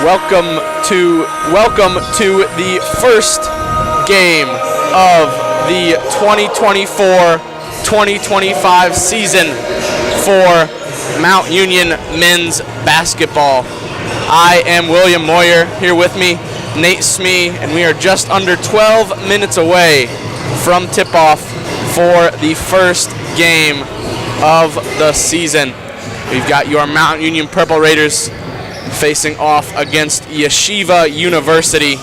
Welcome to the first game of the 2024-2025 season for Mount Union men's basketball. I am William Moyer, here with me, Nate Smee, and we are just under 12 minutes away from tip-off for the first game of the season. We've got your Mount Union Purple Raiders facing off against Yeshiva University.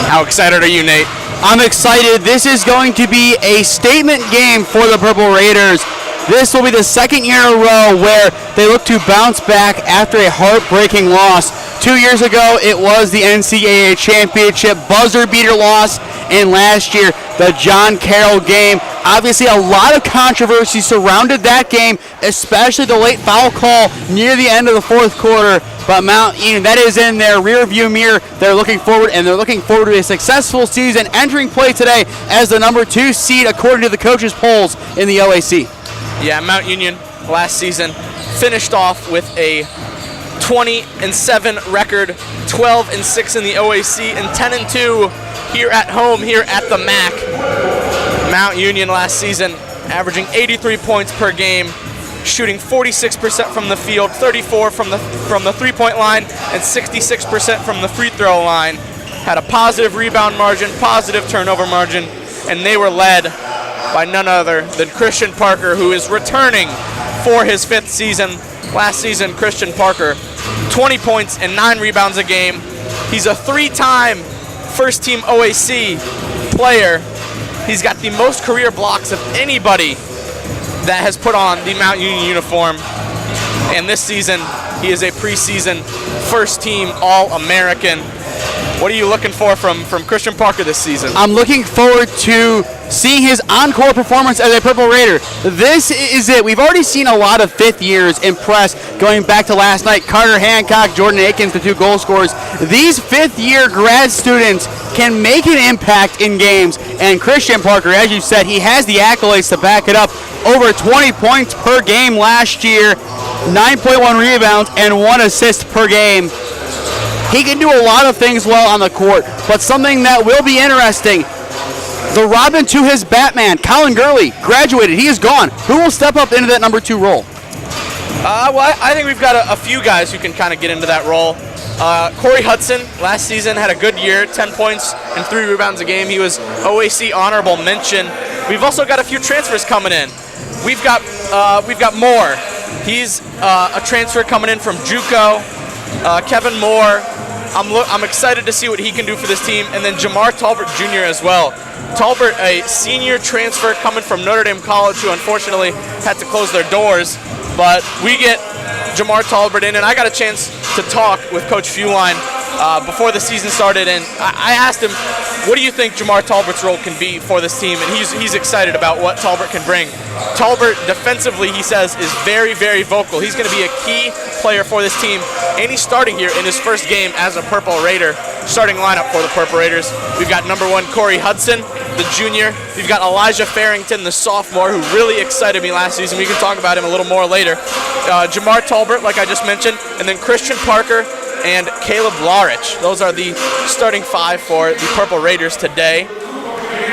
How excited are you, Nate? I'm excited. This is going to be a statement game for the Purple Raiders. This will be the second year in a row where they look to bounce back after a heartbreaking loss. 2 years ago, it was the NCAA championship buzzer beater loss, and last year, the John Carroll game. Obviously, a lot of controversy surrounded that game, especially the late foul call near the end of the fourth quarter. But Mount Union, that is in their rearview mirror. They're looking forward, and they're looking forward to a successful season, entering play today as the number 2 seed according to the coaches' polls in the OAC. Yeah, Mount Union last season finished off with a 20-7 record, 12-6 in the OAC, and 10-2 here at home, here at the MAC. Mount Union last season averaging 83 points per game, shooting 46% from the field, 34 from the three-point line, and 66% from the free throw line. Had a positive rebound margin, positive turnover margin, and they were led by none other than Christian Parker, who is returning for his 5th season. Last season, Christian Parker, 20 points and 9 rebounds a game. He's a 3-time first-team OAC player. He's got the most career blocks of anybody that has put on the Mount Union uniform. And this season, he is a preseason first-team All-American. What are you looking for from Christian Parker this season? I'm looking forward to seeing his encore performance as a Purple Raider. This is it. We've already seen a lot of fifth years impress going back to last night. Carter Hancock, Jordan Akins, the 2 goal scorers. These fifth-year grad students can make an impact in games. And Christian Parker, as you said, he has the accolades to back it up. Over 20 points per game last year, 9.1 rebounds, and 1 assist per game. He can do a lot of things well on the court, but something that will be interesting, the Robin to his Batman, Colin Gurley, graduated. He is gone. Who will step up into that number 2 role? I think we've got a few guys who can kind of get into that role. Corey Hudson, last season, had a good year, 10 points and 3 rebounds a game. He was OAC honorable mention. We've also got a few transfers coming in. We've got Moore. He's a transfer coming in from JUCO. Kevin Moore, I'm excited to see what he can do for this team. And then Jamar Talbert Jr. as well. Talbert, a senior transfer coming from Notre Dame College, who unfortunately had to close their doors. But we get Jamar Talbert in, and I got a chance to talk with Coach Feuline before the season started, and I asked him, what do you think Jamar Talbert's role can be for this team? And he's excited about what Talbert can bring. Talbert, defensively, he says, is very, very vocal. He's going to be a key player for this team, and he's starting here in his first game as a Purple Raider, starting lineup for the Purple Raiders. We've got number 1, Corey Hudson, the junior. We've got Elijah Farrington, the sophomore, who really excited me last season. We can talk about him a little more later. Jamar Talbert, like I just mentioned, and then Christian Parker and Caleb Larich. Those are the starting 5 for the Purple Raiders today.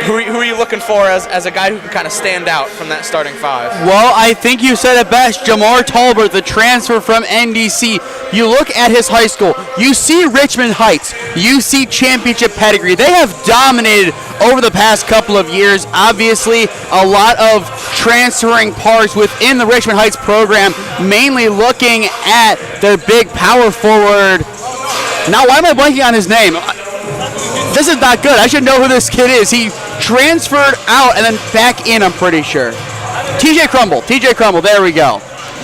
Who are you looking for as a guy who can kind of stand out from that starting 5? Well, I think you said it best. Jamar Talbert, the transfer from NDC. You look at his high school, you see Richmond Heights, you see championship pedigree. They have dominated over the past couple of years. Obviously, a lot of transferring parts within the Richmond Heights program, mainly looking at their big power forward. Now, why am I blanking on his name? This is not good. I should know who this kid is. He transferred out and then back in, I'm pretty sure. TJ Crumble, there we go.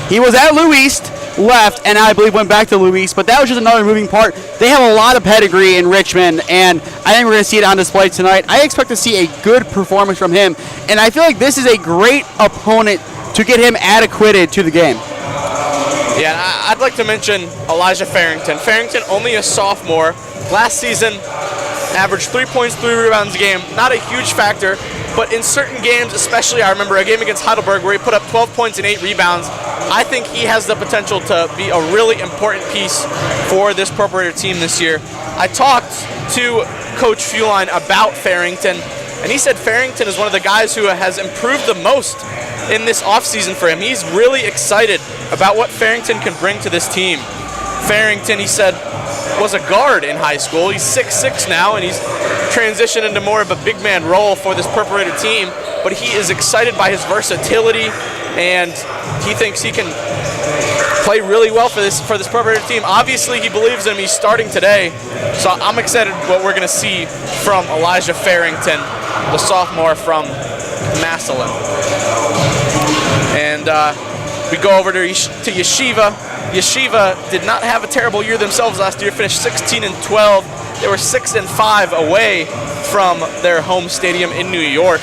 He was at Lou East, left, and I believe went back to Lou East, but that was just another moving part. They have a lot of pedigree in Richmond, and I think we're going to see it on display tonight. I expect to see a good performance from him, and I feel like this is a great opponent to get him adequated to the game. Yeah, I'd like to mention Elijah Farrington. Farrington, only a sophomore. Last season, averaged 3 points, 3 rebounds a game. Not a huge factor, but in certain games, especially I remember a game against Heidelberg where he put up 12 points and 8 rebounds. I think he has the potential to be a really important piece for this Purple Raider team this year. I talked to Coach Fuline about Farrington, and he said Farrington is one of the guys who has improved the most in this offseason for him. He's really excited about what Farrington can bring to this team. Farrington, he said, was a guard in high school. He's 6'6" now, and he's transitioned into more of a big man role for this Purple Raider team, but he is excited by his versatility, and he thinks he can play really well for this Purple Raider team. Obviously, he believes in him. He's starting today, so I'm excited what we're going to see from Elijah Farrington, the sophomore from Massillon. And we go over to Yeshiva. Yeshiva did not have a terrible year themselves last year, finished 16-12. They were 6-5 away from their home stadium in New York,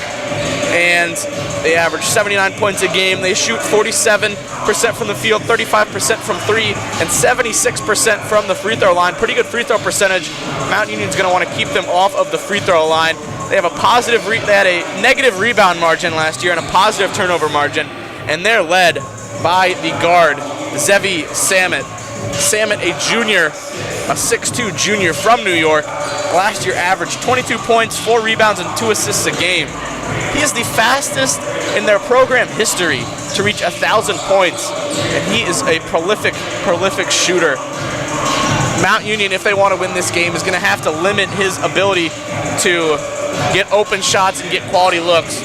and they average 79 points a game. They shoot 47% from the field, 35% from three, and 76% from the free throw line. Pretty good free throw percentage. Mount Union's going to want to keep them off of the free throw line. They have they had a negative rebound margin last year and a positive turnover margin, and they're led by the guard, Zevi Samet. Samet, a junior, a 6'2" junior from New York. Last year averaged 22 points, 4 rebounds, and 2 assists a game. He is the fastest in their program history to reach 1,000 points, and he is a prolific shooter. Mount Union, if they want to win this game, is going to have to limit his ability to get open shots and get quality looks.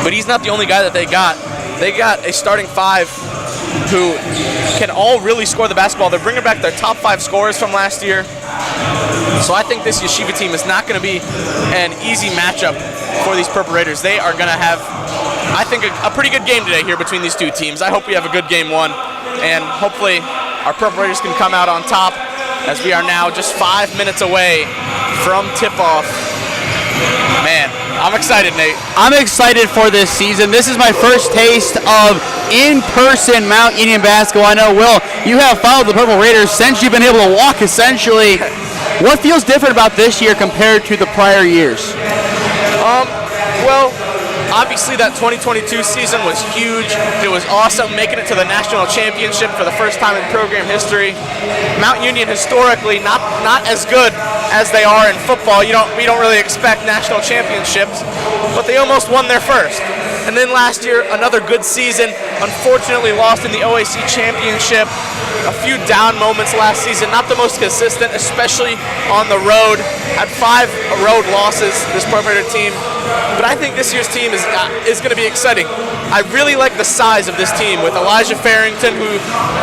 But he's not the only guy that they got. They got a starting 5 who can all really score the basketball. They're bringing back their top 5 scorers from last year. So I think this Yeshiva team is not going to be an easy matchup for these Purple Raiders. They are going to have, I think, a pretty good game today here between these two teams. I hope we have a good game 1, and hopefully our Purple Raiders can come out on top, as we are now just 5 minutes away from tip-off. Man, I'm excited, Nate. I'm excited for this season. This is my first taste of in-person Mount Union basketball. I know, Will, you have followed the Purple Raiders since you've been able to walk, essentially. What feels different about this year compared to the prior years? Well, obviously that 2022 season was huge. It was awesome, making it to the national championship for the first time in program history. Mount Union historically not as good as they are in football. We don't really expect national championships, but they almost won their first. And then last year, another good season. Unfortunately lost in the OAC championship. A few down moments last season, not the most consistent, especially on the road. Had 5 road losses, this Purple Raider team. But I think this year's team is going to be exciting. I really like the size of this team with Elijah Farrington, who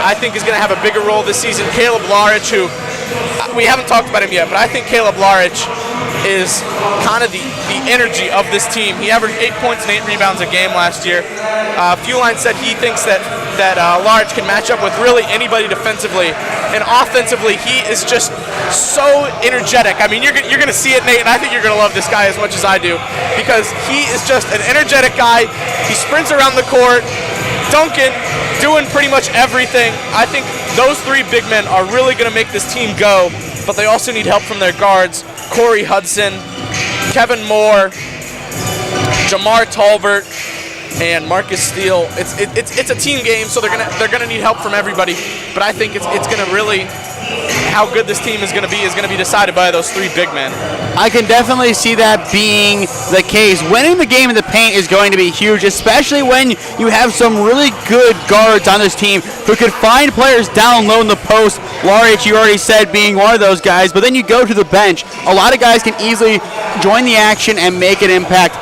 I think is going to have a bigger role this season. Caleb Larich, who we haven't talked about him yet, but I think Caleb Larich is kind of the energy of this team. He averaged 8 points and 8 rebounds a game last year. Fuline said he thinks that Larich can match up with really anybody defensively, and offensively he is just so energetic. I mean, you're going to see it, Nate, and I think you're going to love this guy as much as I do, because he is just an energetic guy. He sprints around the court, dunking, doing pretty much everything. I think those 3 big men are really going to make this team go, but they also need help from their guards. Corey Hudson, Kevin Moore, Jamar Talbert, and Marcus Steele. It's a team game, so they're gonna need help from everybody. But I think it's gonna really, how good this team is gonna be decided by those 3 big men. I can definitely see that being the case. Winning the game in the paint is going to be huge, especially when you have some really good guards on this team who could find players down low in the post. Larich, you already said, being one of those guys, but then you go to the bench. A lot of guys can easily join the action and make an impact.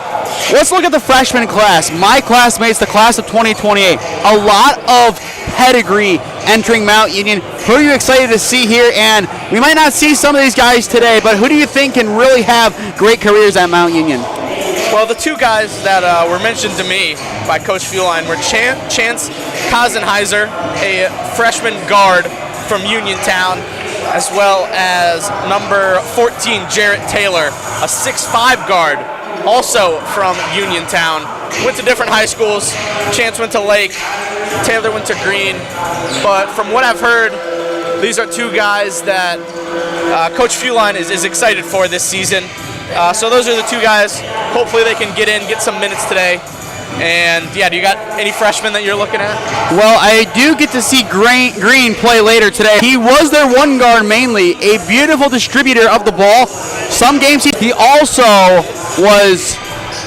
Let's look at the freshman class. My classmates, the class of 2028. A lot of pedigree entering Mount Union. Who are you excited to see here? And we might not see some of these guys today, but who do you think can really have great careers at Mount Union? Well, the 2 guys that were mentioned to me by Coach Fuline were Chance Kazenheiser, a freshman guard from Uniontown, as well as number 14, Jarrett Taylor, a 6'5" guard, also from Uniontown. Went to different high schools. Chance went to Lake, Taylor went to Green. But from what I've heard, these are 2 guys that Coach Fuline is excited for this season. So those are the 2 guys. Hopefully they can get some minutes today. And yeah, do you got any freshmen that you're looking at? Well, I do get to see Green play later today. He was their one guard mainly, a beautiful distributor of the ball. Some games he also was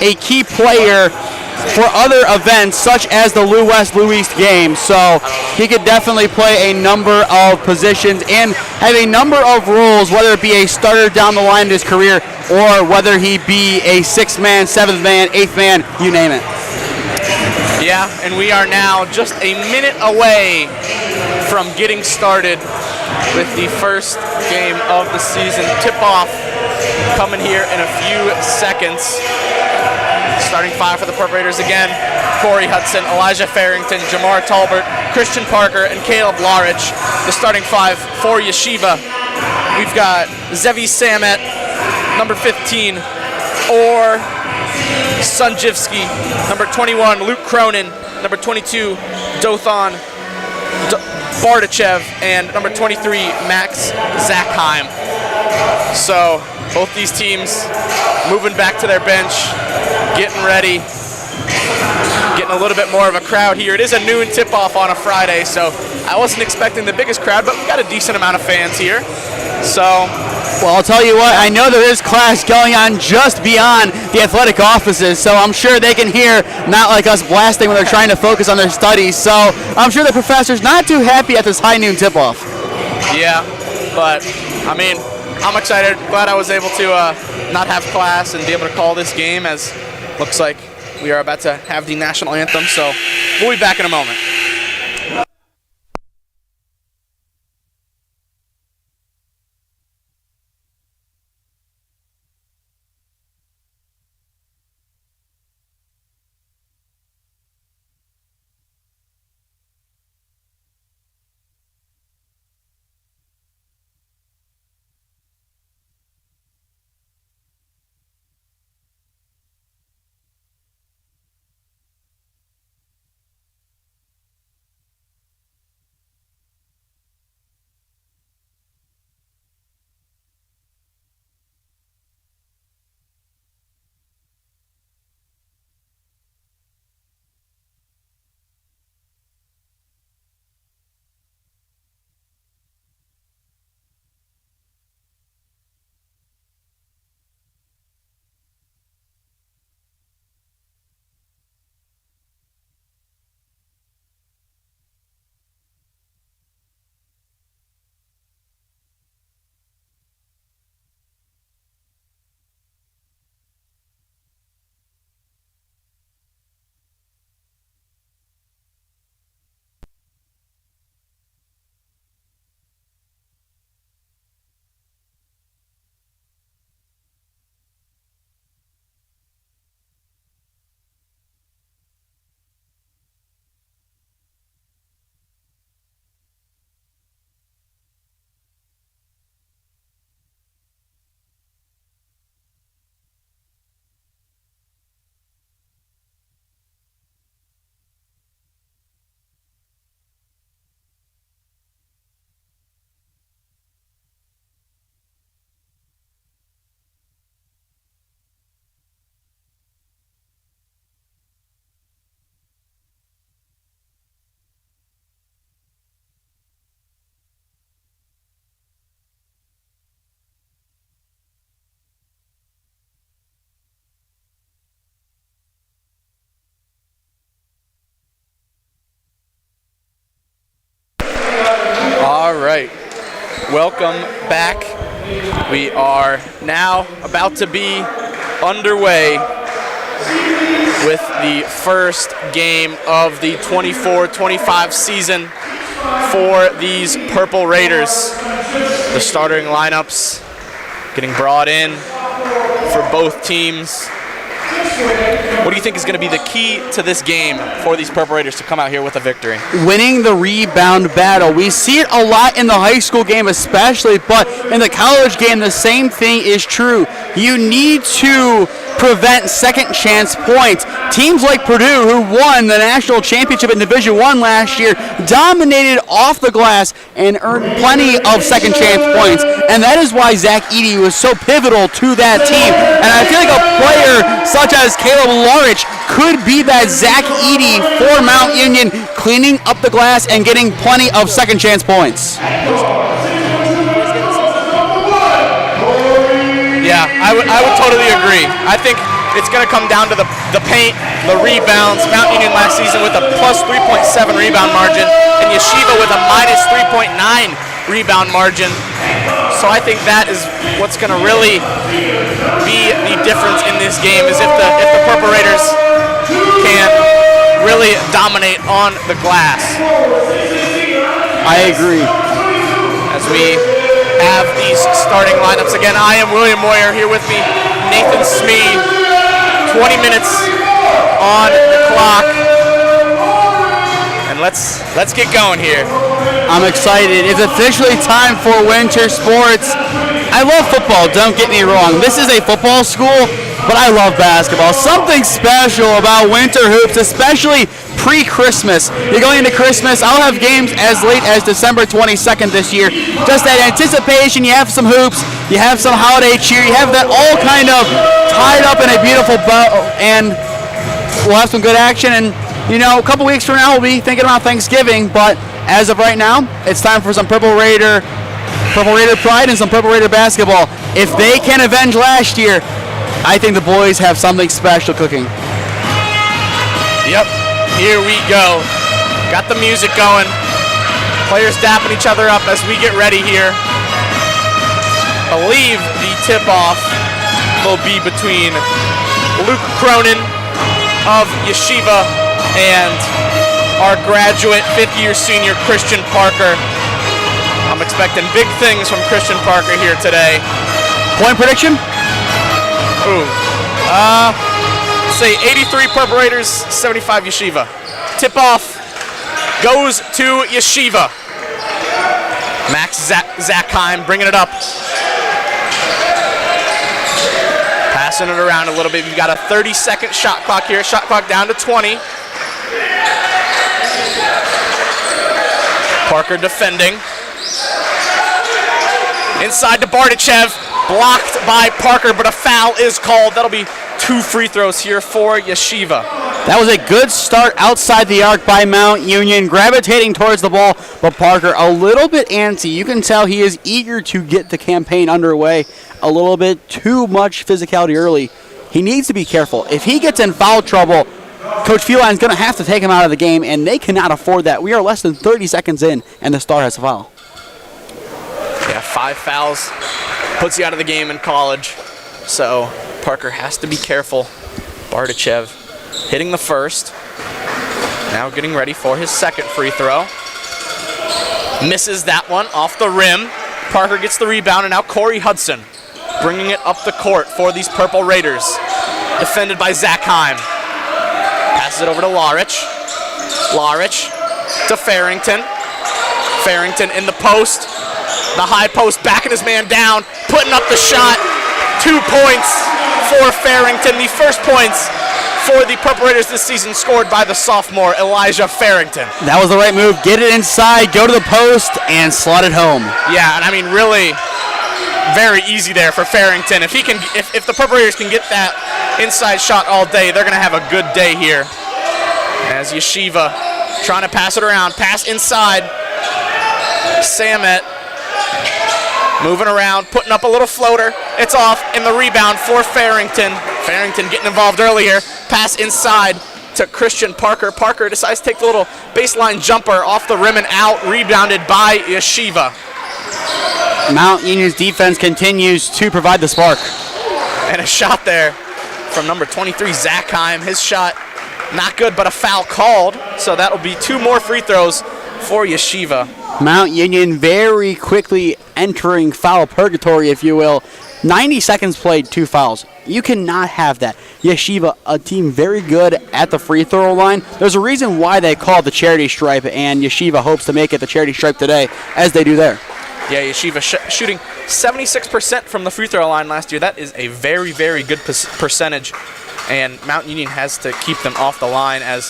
a key player for other events such as the Lou West, Lou East game. So he could definitely play a number of positions and have a number of roles, whether it be a starter down the line in his career or whether he be a 6th man, 7th man, 8th man, you name it. Yeah, and we are now just a minute away from getting started with the first game of the season. Tip-off coming here in a few seconds. Starting 5 for the Purple Raiders again: Corey Hudson, Elijah Farrington, Jamar Talbert, Christian Parker, and Caleb Larich. The starting 5 for Yeshiva. We've got Zevi Samet, number 15, or Sunjivsky, number 21, Luke Cronin, number 22, Dothan Bardachev, and number 23, Max Zachheim. So both these teams moving back to their bench, getting ready, getting a little bit more of a crowd here. It is a noon tip-off on a Friday, so I wasn't expecting the biggest crowd, but we've got a decent amount of fans here. So, well, I'll tell you what, I know there is class going on just beyond the athletic offices, so I'm sure they can hear, not like us blasting when they're trying to focus on their studies. So I'm sure the professor's not too happy at this high noon tip-off. Yeah, but, I mean, I'm excited. Glad I was able to not have class and be able to call this game, as looks like we are about to have the national anthem. So we'll be back in a moment. All right, welcome back. We are now about to be underway with the first game of the 24-25 season for these Purple Raiders. The starting lineups getting brought in for both teams. What do you think is going to be the key to this game for these Purple Raiders to come out here with a victory? Winning the rebound battle. We see it a lot in the high school game especially, but in the college game the same thing is true. You need to prevent second chance points. Teams like Purdue, who won the national championship in Division I last year, dominated off the glass and earned plenty of second chance points, and that is why Zach Eady was so pivotal to that team. And I feel like a player such as Caleb Larich could be that Zach Eady for Mount Union, cleaning up the glass and getting plenty of second chance points. Yeah, I would totally agree. I think it's going to come down to the paint, the rebounds. Mount Union last season with a plus 3.7 rebound margin, and Yeshiva with a minus 3.9 rebound margin. So I think that is what's going to really be the difference in this game, is if the Purple Raiders can really dominate on the glass. I agree. As we have these starting lineups again, I am William Moyer, here with me Nathan Smee. 20 minutes on the clock, and let's get going here. I'm excited. It's officially time for winter sports. I love football, don't get me wrong. This is a football school, but I love basketball. Something special about winter hoops, especially pre-Christmas. You're going into Christmas. I'll have games as late as December 22nd this year. Just that anticipation. You have some hoops. You have some holiday cheer. You have that all kind of tied up in a beautiful bow, and we'll have some good action. And, you know, a couple weeks from now, we'll be thinking about Thanksgiving. But as of right now, it's time for some Purple Raider pride and some Purple Raider basketball. If they can avenge last year, I think the boys have something special cooking. Yep. Here we go. Got the music going. Players dapping each other up as we get ready here. I believe the tip-off will be between Luke Cronin of Yeshiva and our graduate fifth-year senior Christian Parker. I'm expecting big things from Christian Parker here today. Point prediction? Ooh. Say 83 Purple Raiders, 75 Yeshiva. Tip-off goes to Yeshiva. Max Zackheim bringing it up. Passing it around a little bit. We've got a 30-second shot clock here. Shot clock down to 20. Parker defending. Inside to Bardachev. Blocked by Parker, but a foul is called. That'll be 2 free throws here for Yeshiva. That was a good start outside the arc by Mount Union, gravitating towards the ball, but Parker a little bit antsy. You can tell he is eager to get the campaign underway. A little bit too much physicality early. He needs to be careful. If he gets in foul trouble, Coach Feline's going to have to take him out of the game, and they cannot afford that. We are less than 30 seconds in, and the Star has a foul. Yeah, 5 fouls puts you out of the game in college. So Parker has to be careful. Bardachev hitting the first. Now getting ready for his second free throw. Misses that one off the rim. Parker gets the rebound, and now Corey Hudson bringing it up the court for these Purple Raiders. Defended by Zackheim. Passes it over to Larich. Larich to Farrington. Farrington in the post. The high post, backing his man down, putting up the shot. 2 points for Farrington. The first points for the Purple Raiders this season scored by the sophomore Elijah Farrington. That was the right move. Get it inside, go to the post, and slot it home. Yeah, and I mean, really very easy there for Farrington. If the Purple Raiders can get that inside shot all day, they're going to have a good day here. As Yeshiva trying to pass it around, pass inside. Samet moving around, putting up a little floater. It's off, and the rebound for Farrington. Farrington getting involved earlier. Pass inside to Christian Parker. Parker decides to take the little baseline jumper off the rim and out, rebounded by Yeshiva. Mount Union's defense continues to provide the spark. And a shot there from number 23, Zackheim. His shot not good, but a foul called. So that'll be 2 more free throws for Yeshiva. Mount Union very quickly entering foul purgatory, if you will. 90 seconds played, 2 fouls. You cannot have that. Yeshiva, a team very good at the free throw line. There's a reason why they call it the charity stripe, and Yeshiva hopes to make it the charity stripe today, as they do there. Yeah, Yeshiva shooting 76% from the free throw line last year. That is a very, very good percentage, and Mount Union has to keep them off the line as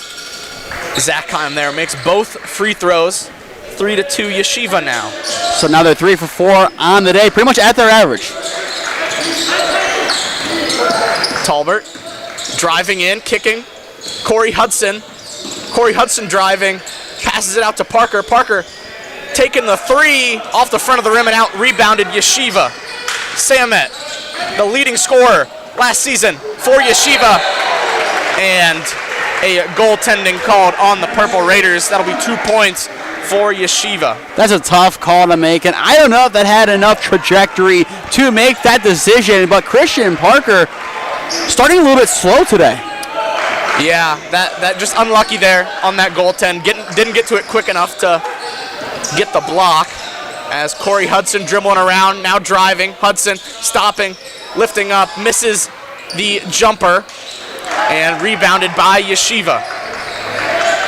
Zackheim there makes both free throws. 3-2 Yeshiva now. So now they're 3 for 4 on the day, pretty much at their average. Talbert driving in, kicking, Corey Hudson. Corey Hudson driving, passes it out to Parker. Parker taking the three off the front of the rim and out, rebounded Yeshiva. Samet, the leading scorer last season for Yeshiva, and a goaltending called on the Purple Raiders. That'll be 2 points for Yeshiva. That's a tough call to make, and I don't know if that had enough trajectory to make that decision, but Christian Parker starting a little bit slow today. Yeah, that just unlucky there on that goaltend. Didn't get to it quick enough to get the block. As Corey Hudson dribbling around, now driving. Hudson stopping, lifting up, misses the jumper, and rebounded by Yeshiva.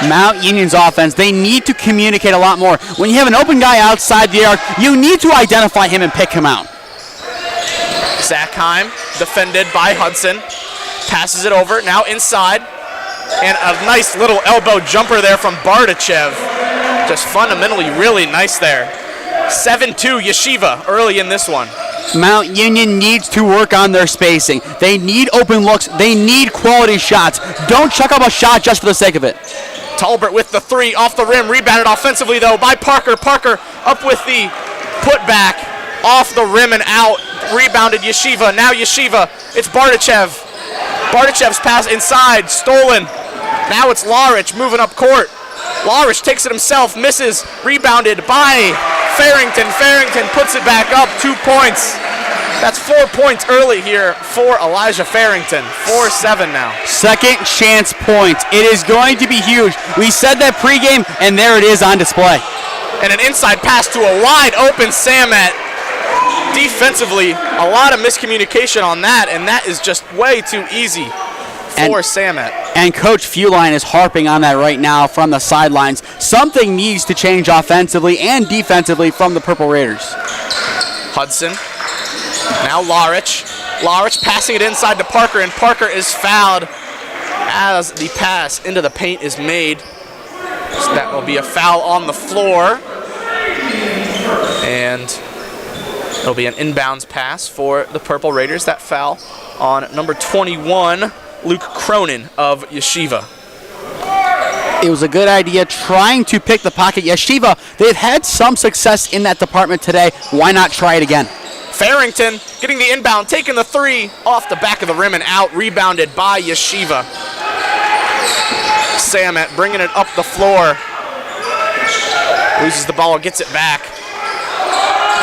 Mount Union's offense, they need to communicate a lot more. When you have an open guy outside the arc, you need to identify him and pick him out. Zachheim defended by Hudson. Passes it over, now inside. And a nice little elbow jumper there from Bardachev. Just fundamentally really nice there. 7-2 Yeshiva early in this one. Mount Union needs to work on their spacing. They need open looks. They need quality shots. Don't chuck up a shot just for the sake of it. Talbert with the three off the rim. Rebounded offensively, though, by Parker. Parker up with the putback off the rim and out. Rebounded Yeshiva. Now Yeshiva. It's Bardachev. Bardachev's pass inside. Stolen. Now it's Larich moving up court. Larich takes it himself. Misses. Rebounded by Farrington. Farrington puts it back up. 2 points. That's 4 points early here for Elijah Farrington. 4-7 now. Second chance points. It is going to be huge. We said that pregame, and there it is on display. And an inside pass to a wide open Samet. Defensively, a lot of miscommunication on that, and that is just way too easy for Samet. And Coach Feuline is harping on that right now from the sidelines. Something needs to change offensively and defensively from the Purple Raiders. Hudson. Now Larich. Larich passing it inside to Parker, and Parker is fouled as the pass into the paint is made. So that will be a foul on the floor. And it'll be an inbounds pass for the Purple Raiders. That foul on number 21, Luke Cronin of Yeshiva. It was a good idea trying to pick the pocket. Yeshiva, they've had some success in that department today. Why not try it again? Farrington getting the inbound, taking the three off the back of the rim and out, rebounded by Yeshiva. Samet bringing it up the floor. Loses the ball, gets it back.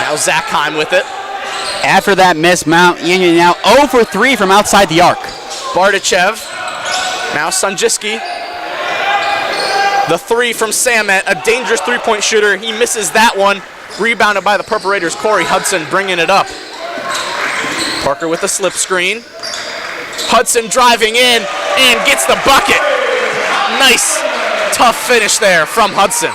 Now Zachheim with it. After that miss, Mount Union now 0 for 3 from outside the arc. Bardachev. Now Sanjiski. The three from Samet, a dangerous three-point shooter. He misses that one. Rebounded by the Purple Raiders. Corey Hudson bringing it up. Parker with a slip screen. Hudson driving in and gets the bucket. Nice, tough finish there from Hudson.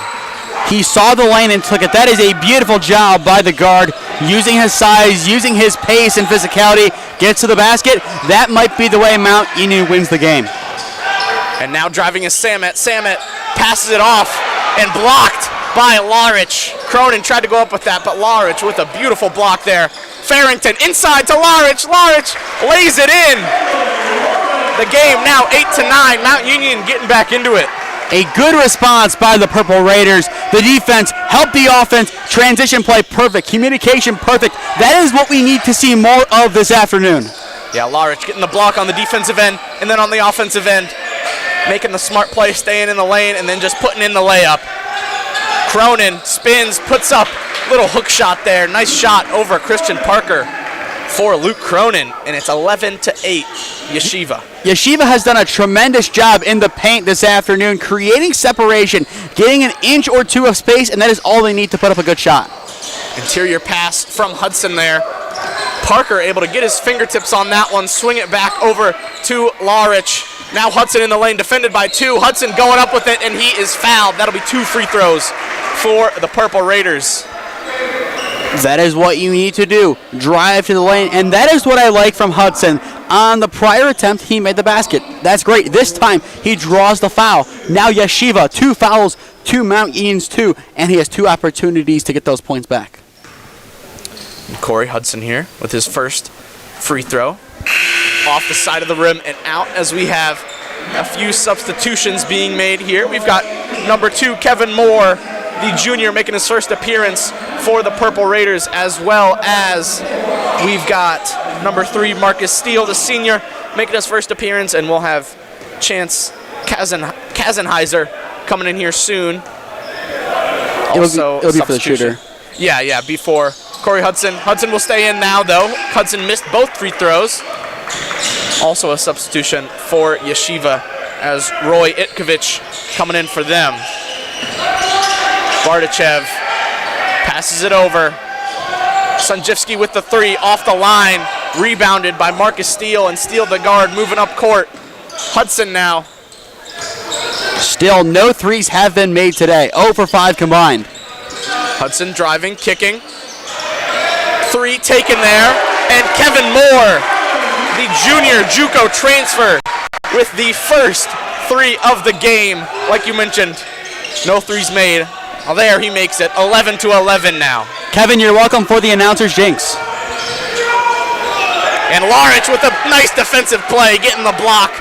He saw the lane and took it. That is a beautiful job by the guard, using his size, using his pace and physicality, gets to the basket. That might be the way Mount Union wins the game. And now driving is Samet. Samet passes it off and blocked by Larich. Cronin tried to go up with that, but Larich with a beautiful block there. Farrington inside to Larich. Larich lays it in. The game now 8-9. Mount Union getting back into it. A good response by the Purple Raiders. The defense helped the offense. Transition play perfect. Communication perfect. That is what we need to see more of this afternoon. Yeah, Larich getting the block on the defensive end, and then on the offensive end, making the smart play, staying in the lane, and then just putting in the layup. Cronin spins, puts up a little hook shot there. Nice shot over Christian Parker for Luke Cronin, and it's 11-8 Yeshiva. Yeshiva has done a tremendous job in the paint this afternoon, creating separation, getting an inch or two of space, and that is all they need to put up a good shot. Interior pass from Hudson there. Parker able to get his fingertips on that one, swing it back over to Larich. Now Hudson in the lane, defended by two. Hudson going up with it, and he is fouled. That'll be 2 free throws for the Purple Raiders. That is what you need to do. Drive to the lane, and that is what I like from Hudson. On the prior attempt, he made the basket. That's great. This time, he draws the foul. Now Yeshiva, 2 fouls, 2 Mount Union's 2, and he has 2 opportunities to get those points back. And Corey Hudson here with his first free throw. Off the side of the rim and out as we have a few substitutions being made here. We've got number 2, Kevin Moore, the junior, making his first appearance for the Purple Raiders, as well as we've got number 3, Marcus Steele, the senior, making his first appearance, and we'll have Chance Kazenheiser coming in here soon. Also, it'll be for the shooter. Yeah, before Corey Hudson. Hudson will stay in now, though. Hudson missed both free throws. Also a substitution for Yeshiva as Roy Itkovich coming in for them. Bardachev passes it over. Sanjivsky with the 3 off the line. Rebounded by Marcus Steele, and Steele, the guard, moving up court. Hudson now. Still, no threes have been made today. 0 for 5 combined. Hudson driving, kicking. 3 taken there. And Kevin Moore, the junior JUCO transfer, with the first 3 of the game. Like you mentioned, no threes made. Oh, there he makes it. 11 to 11 now. Kevin, you're welcome for the announcer's jinx. And Larich with a nice defensive play, getting the block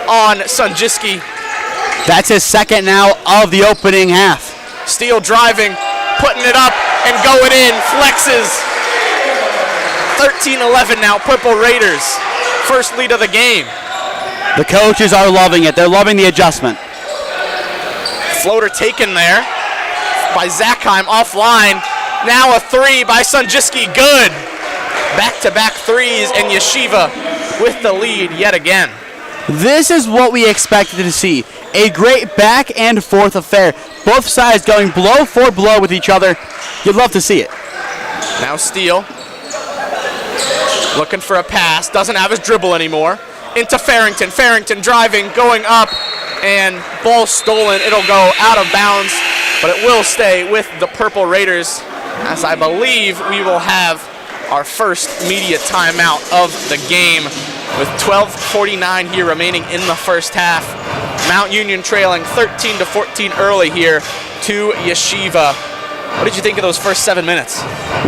on Sanjivsky. That's his second now of the opening half. Steele driving, putting it up and going in, flexes. 13-11 now, Purple Raiders. First lead of the game. The coaches are loving it. They're loving the adjustment. Floater taken there by Zackheim offline. Now a 3 by Sanjivsky, good. Back-to-back threes, and Yeshiva with the lead yet again. This is what we expected to see. A great back and forth affair. Both sides going blow for blow with each other. You'd love to see it. Now Steele looking for a pass. Doesn't have his dribble anymore. Into Farrington. Farrington driving, going up, and ball stolen. It'll go out of bounds, but it will stay with the Purple Raiders, as I believe we will have our first media timeout of the game with 12:49 here remaining in the first half. Mount Union trailing 13-14 early here to Yeshiva. What did you think of those first 7 minutes?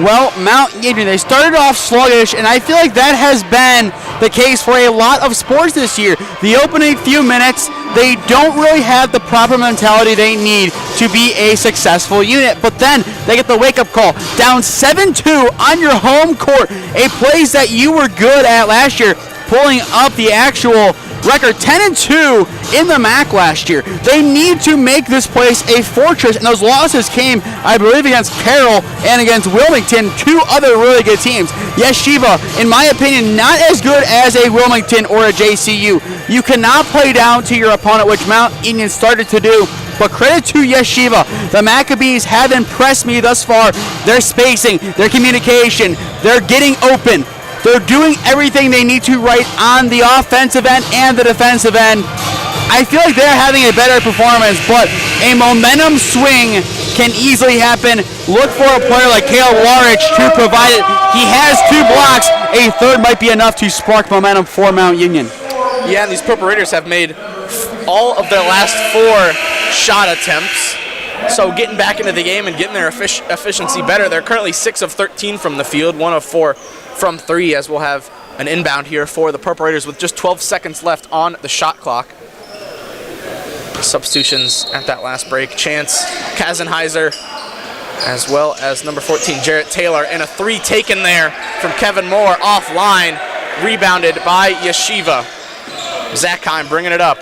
Well, Mount Union, they started off sluggish, and I feel like that has been the case for a lot of sports this year. The opening few minutes, they don't really have the proper mentality they need to be a successful unit. But then they get the wake-up call. Down 7-2 on your home court, a place that you were good at last year, pulling up the actual record 10-2 in the MAC last year. They need to make this place a fortress, and those losses came, I believe, against Carroll and against Wilmington, 2 other really good teams. Yeshiva, in my opinion, not as good as a Wilmington or a JCU. You cannot play down to your opponent, which Mount Union started to do. But credit to Yeshiva. The Maccabees have impressed me thus far. Their spacing, their communication, they're getting open. They're doing everything they need to right on the offensive end and the defensive end. I feel like they're having a better performance, but a momentum swing can easily happen. Look for a player like Caleb Larich to provide it. He has 2 blocks. A third might be enough to spark momentum for Mount Union. Yeah, and these Purple Raiders have made all of their last 4 shot attempts. So getting back into the game and getting their efficiency better. They're currently 6 of 13 from the field, 1 of 4 from 3, as we'll have an inbound here for the Purple Raiders with just 12 seconds left on the shot clock. Substitutions at that last break. Chance Kazenheiser, as well as number 14, Jarrett Taylor, and a 3 taken there from Kevin Moore offline, rebounded by Yeshiva. Zackheim bringing it up.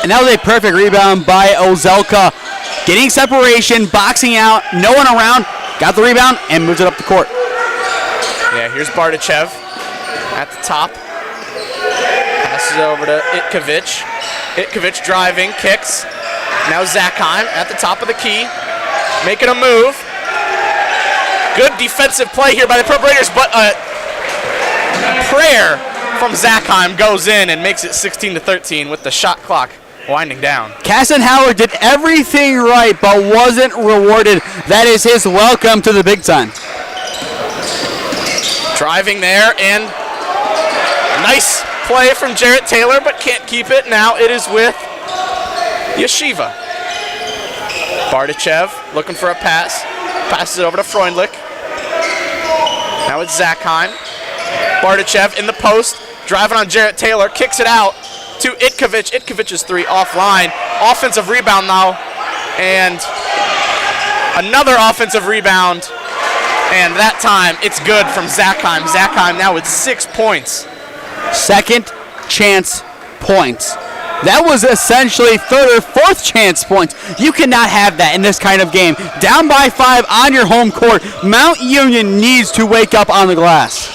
And that was a perfect rebound by Ozelka. Getting separation, boxing out, no one around, got the rebound, and moves it up the court. Yeah, here's Bardachev at the top. Passes over to Itkovich. Itkovich driving, kicks. Now Zackheim at the top of the key, making a move. Good defensive play here by the Purple Raiders, but a prayer from Zackheim goes in and makes it 16-13 with the shot clock winding down. Kassenhauer did everything right, but wasn't rewarded. That is his welcome to the big time. Driving there, and nice play from Jarrett Taylor, but can't keep it. Now it is with Yeshiva. Bardachev looking for a pass. Passes it over to Freundlich. Now it's Zackheim. Bardachev in the post, driving on Jarrett Taylor, kicks it out to Itkovich. Itkovich's three offline. Offensive rebound now. And another offensive rebound. And that time, it's good from Zackheim. Zackheim now with 6 points. Second chance points. That was essentially third or fourth chance points. You cannot have that in this kind of game. Down by 5 on your home court. Mount Union needs to wake up on the glass.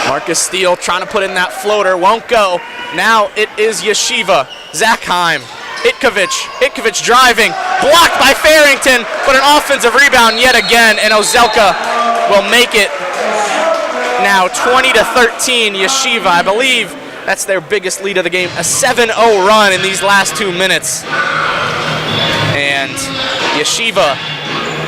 Marcus Steele trying to put in that floater. Won't go. Now it is Yeshiva. Zackheim. Itkovich driving. Blocked by Farrington, but an offensive rebound yet again, and Ozelka will make it now 20-13 Yeshiva. I believe that's their biggest lead of the game. A 7-0 run in these last 2 minutes. And Yeshiva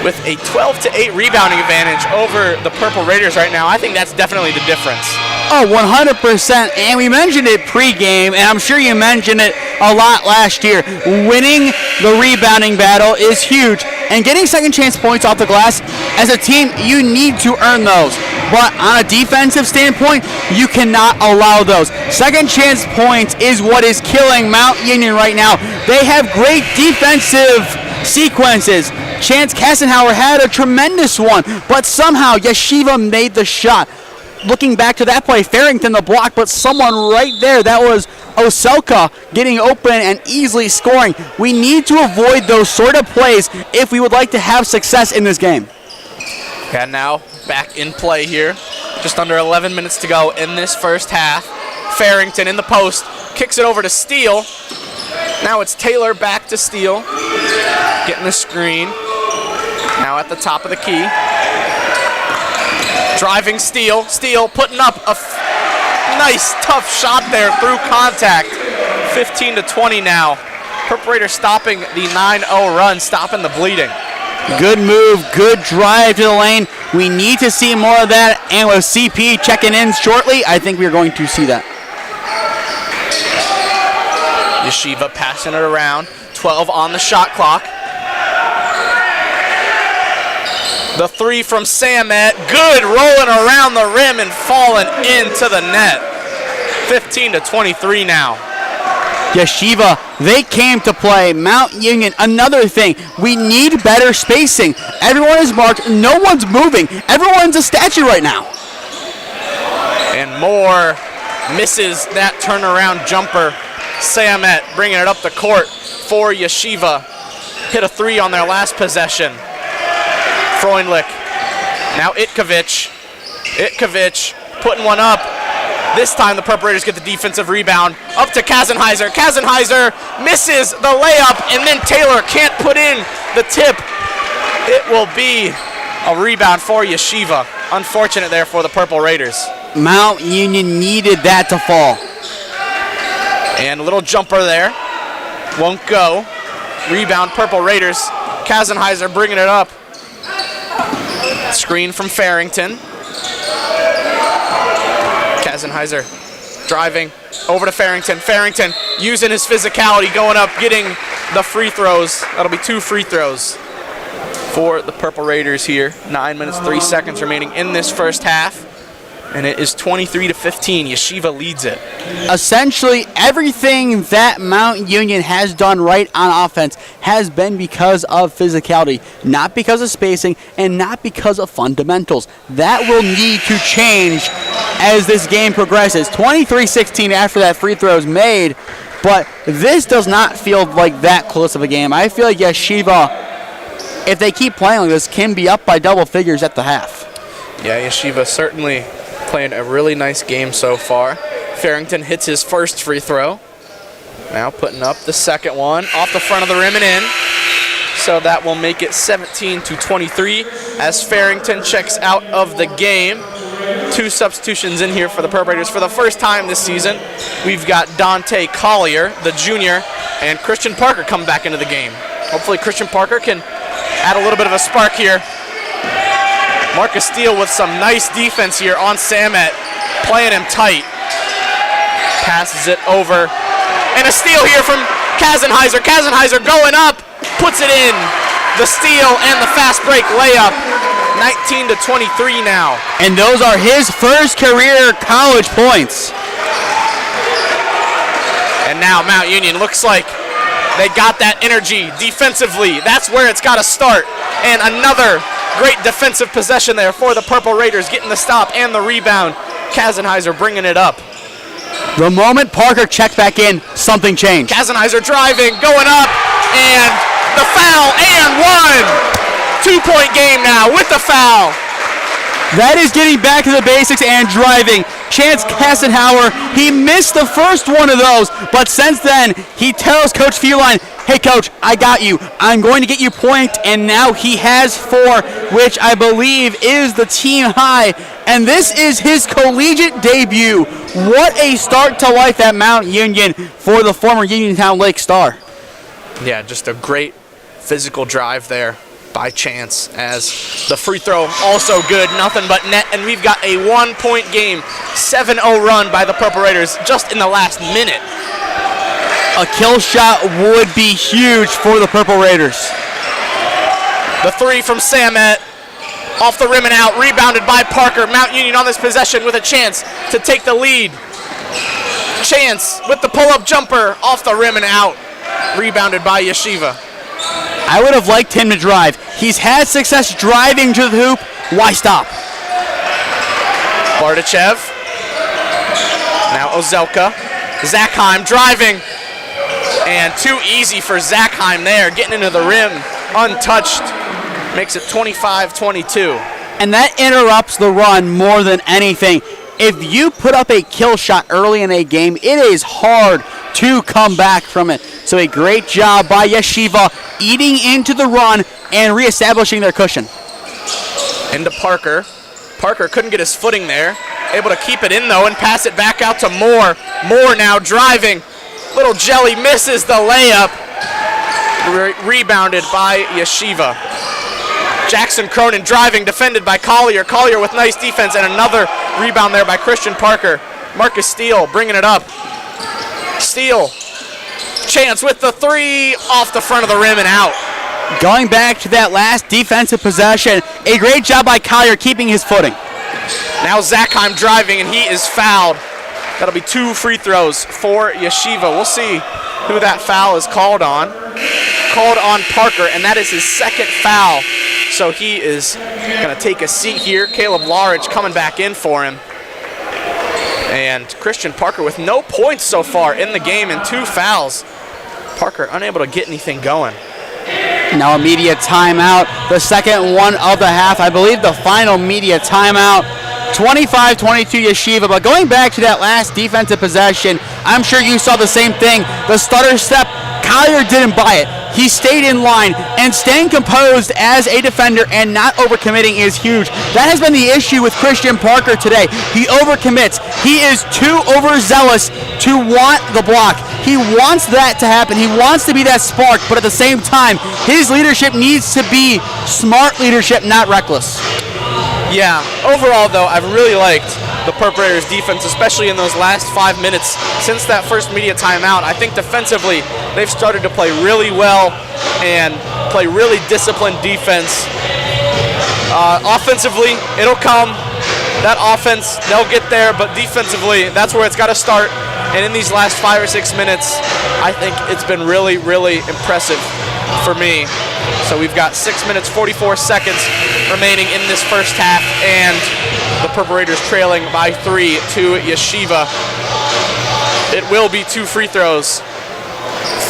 with a 12-8 rebounding advantage over the Purple Raiders right now. I think that's definitely the difference. Oh, 100%. And we mentioned it pregame, and I'm sure you mentioned it a lot last year. Winning the rebounding battle is huge. And getting second chance points off the glass, as a team, you need to earn those. But on a defensive standpoint, you cannot allow those. Second chance points is what is killing Mount Union right now. They have great defensive sequences. Chance Kassenhauer had a tremendous one, but somehow Yeshiva made the shot. Looking back to that play, Farrington the block, but someone right there, that was Oselka getting open and easily scoring. We need to avoid those sort of plays if we would like to have success in this game. And now back in play here. Just under 11 minutes to go in this first half. Farrington in the post, kicks it over to Steele. Now it's Taylor back to Steele. Getting the screen. Now at the top of the key. Driving Steele. Steele putting up a nice tough shot there through contact. 15-20 now. Purple Raiders stopping the 9-0 run, stopping the bleeding. Good move, good drive to the lane. We need to see more of that, and with CP checking in shortly, I think we're going to see that. Yeshiva passing it around. 12 on the shot clock. The three from Samet. Good, rolling around the rim and falling into the net. 15-23 now. Yeshiva, they came to play. Mount Union, another thing. We need better spacing. Everyone is marked. No one's moving. Everyone's a statue right now. And Moore misses that turnaround jumper. Samet bringing it up the court for Yeshiva. Hit a three on their last possession. Freundlich. Now Itkovich. Itkovich putting one up. This time the Purple Raiders get the defensive rebound. Up to Kassenheiser. Kassenheiser misses the layup, and then Taylor can't put in the tip. It will be a rebound for Yeshiva. Unfortunate there for the Purple Raiders. Mount Union needed that to fall. And a little jumper there. Won't go. Rebound Purple Raiders. Kassenheiser bringing it up. Screen from Farrington. Kassenheiser driving over to Farrington. Farrington using his physicality, going up, getting the free throws. That'll be 2 free throws for the Purple Raiders here. 9 minutes, 3 seconds remaining in this first half. And it is 23-15. Yeshiva leads it. Essentially, everything that Mount Union has done right on offense has been because of physicality, not because of spacing, and not because of fundamentals. That will need to change as this game progresses. 23-16 after that free throw is made, but this does not feel like that close of a game. I feel like Yeshiva, if they keep playing like this, can be up by double figures at the half. Yeah, Yeshiva certainly playing a really nice game so far. Farrington hits his first free throw. Now putting up the second one off the front of the rim and in. So that will make it 17-23 as Farrington checks out of the game. 2 substitutions in here for the Purple Raiders. For the first time this season, we've got Dante Collier, the junior, and Christian Parker coming back into the game. Hopefully Christian Parker can add a little bit of a spark here. Marcus Steele with some nice defense here on Samet, playing him tight. Passes it over. And a steal here from Kassenheiser. Kassenheiser going up, puts it in. The steal and the fast break layup. 19-23 now. And those are his first career college points. And now Mount Union looks like they got that energy defensively. That's where it's got to start. And another great defensive possession there for the Purple Raiders, getting the stop and the rebound. Kazenheiser bringing it up. The moment Parker checked back in, something changed. Kazenheiser driving, going up, and the foul, and one. 2-point game now with the foul. That is getting back to the basics and driving. Chance Kassenhauer, he missed the first one of those, but since then, he tells Coach Feline, hey, Coach, I got you. I'm going to get you point, and now he has 4, which I believe is the team high, and this is his collegiate debut. What a start to life at Mount Union for the former Uniontown Lake Star. Yeah, just a great physical drive there by Chance, as the free throw also good, nothing but net, and we've got a 1-point game, 7-0 run by the Purple Raiders just in the last minute. A kill shot would be huge for the Purple Raiders. The three from Samet, off the rim and out, rebounded by Parker. Mount Union on this possession with a chance to take the lead. Chance with the pull-up jumper, off the rim and out, rebounded by Yeshiva. I would have liked him to drive. He's had success driving to the hoop. Why stop? Bardachev. Now Ozelka. Zachheim driving. And too easy for Zachheim there. Getting into the rim untouched. Makes it 25-22. And that interrupts the run more than anything. If you put up a kill shot early in a game, it is hard to come back from it. So a great job by Yeshiva eating into the run and reestablishing their cushion. Into Parker. Parker couldn't get his footing there. Able to keep it in though and pass it back out to Moore. Moore now driving. Little Jelly misses the layup. Rebounded by Yeshiva. Jackson Cronin driving, defended by Collier. Collier with nice defense and another rebound there by Christian Parker. Marcus Steele bringing it up. Steele. Chance with the three, off the front of the rim and out. Going back to that last defensive possession, a great job by Collier keeping his footing. Now Zachheim driving and he is fouled. That'll be 2 free throws for Yeshiva. We'll see who that foul is called on. Called on Parker, and that is his second foul. So he is going to take a seat here. Caleb Larich coming back in for him. And Christian Parker with no points so far in the game and 2 fouls. Parker unable to get anything going. Now a media timeout, the second one of the half. I believe the final media timeout. 25-22 Yeshiva, but going back to that last defensive possession, I'm sure you saw the same thing. The stutter step, Collier didn't buy it. He stayed in line, and staying composed as a defender and not overcommitting is huge. That has been the issue with Christian Parker today. He overcommits. He is too overzealous to want the block. He wants that to happen. He wants to be that spark, but at the same time, his leadership needs to be smart leadership, not reckless. Yeah, overall though, I've really liked the Purple Raiders defense, especially in those last 5 minutes since that first media timeout. I think defensively, they've started to play really well and play really disciplined defense. Offensively, it'll come. That offense, they'll get there, but defensively, that's where it's got to start. And in these last 5 or 6 minutes, I think it's been really, really impressive for me. So we've got 6 minutes, 44 seconds remaining in this first half, and the Purple Raiders trailing by 3 to Yeshiva. It will be 2 free throws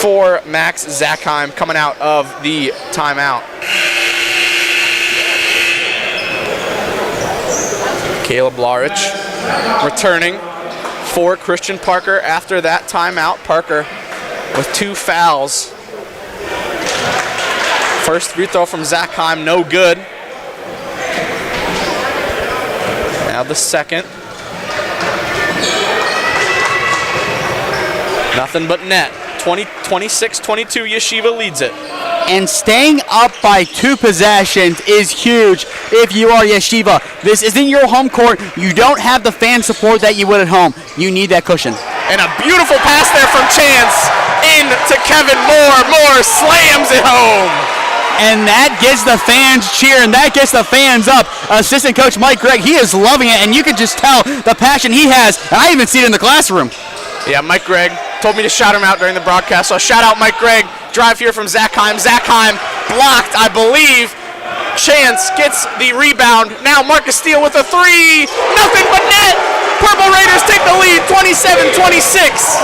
for Max Zachheim coming out of the timeout. Caleb Larich returning for Christian Parker after that timeout. Parker with 2 fouls. First free throw from Zachheim, no good. Now the second. Nothing but net. 26-22, Yeshiva leads it. And staying up by 2 possessions is huge if you are Yeshiva. This isn't your home court. You don't have the fan support that you would at home. You need that cushion. And a beautiful pass there from Chance in to Kevin Moore. Moore slams it home. And that gets the fans cheering. That gets the fans up. Assistant coach Mike Gregg, he is loving it, and you can just tell the passion he has. And I even see it in the classroom. Yeah, Mike Gregg, Told me to shout him out during the broadcast, so shout out Mike Gregg. Drive here from Zachheim. Zachheim blocked, I believe. Chance gets the rebound. Now Marcus Steele with a three. Nothing but net. Purple Raiders take the lead, 27-26.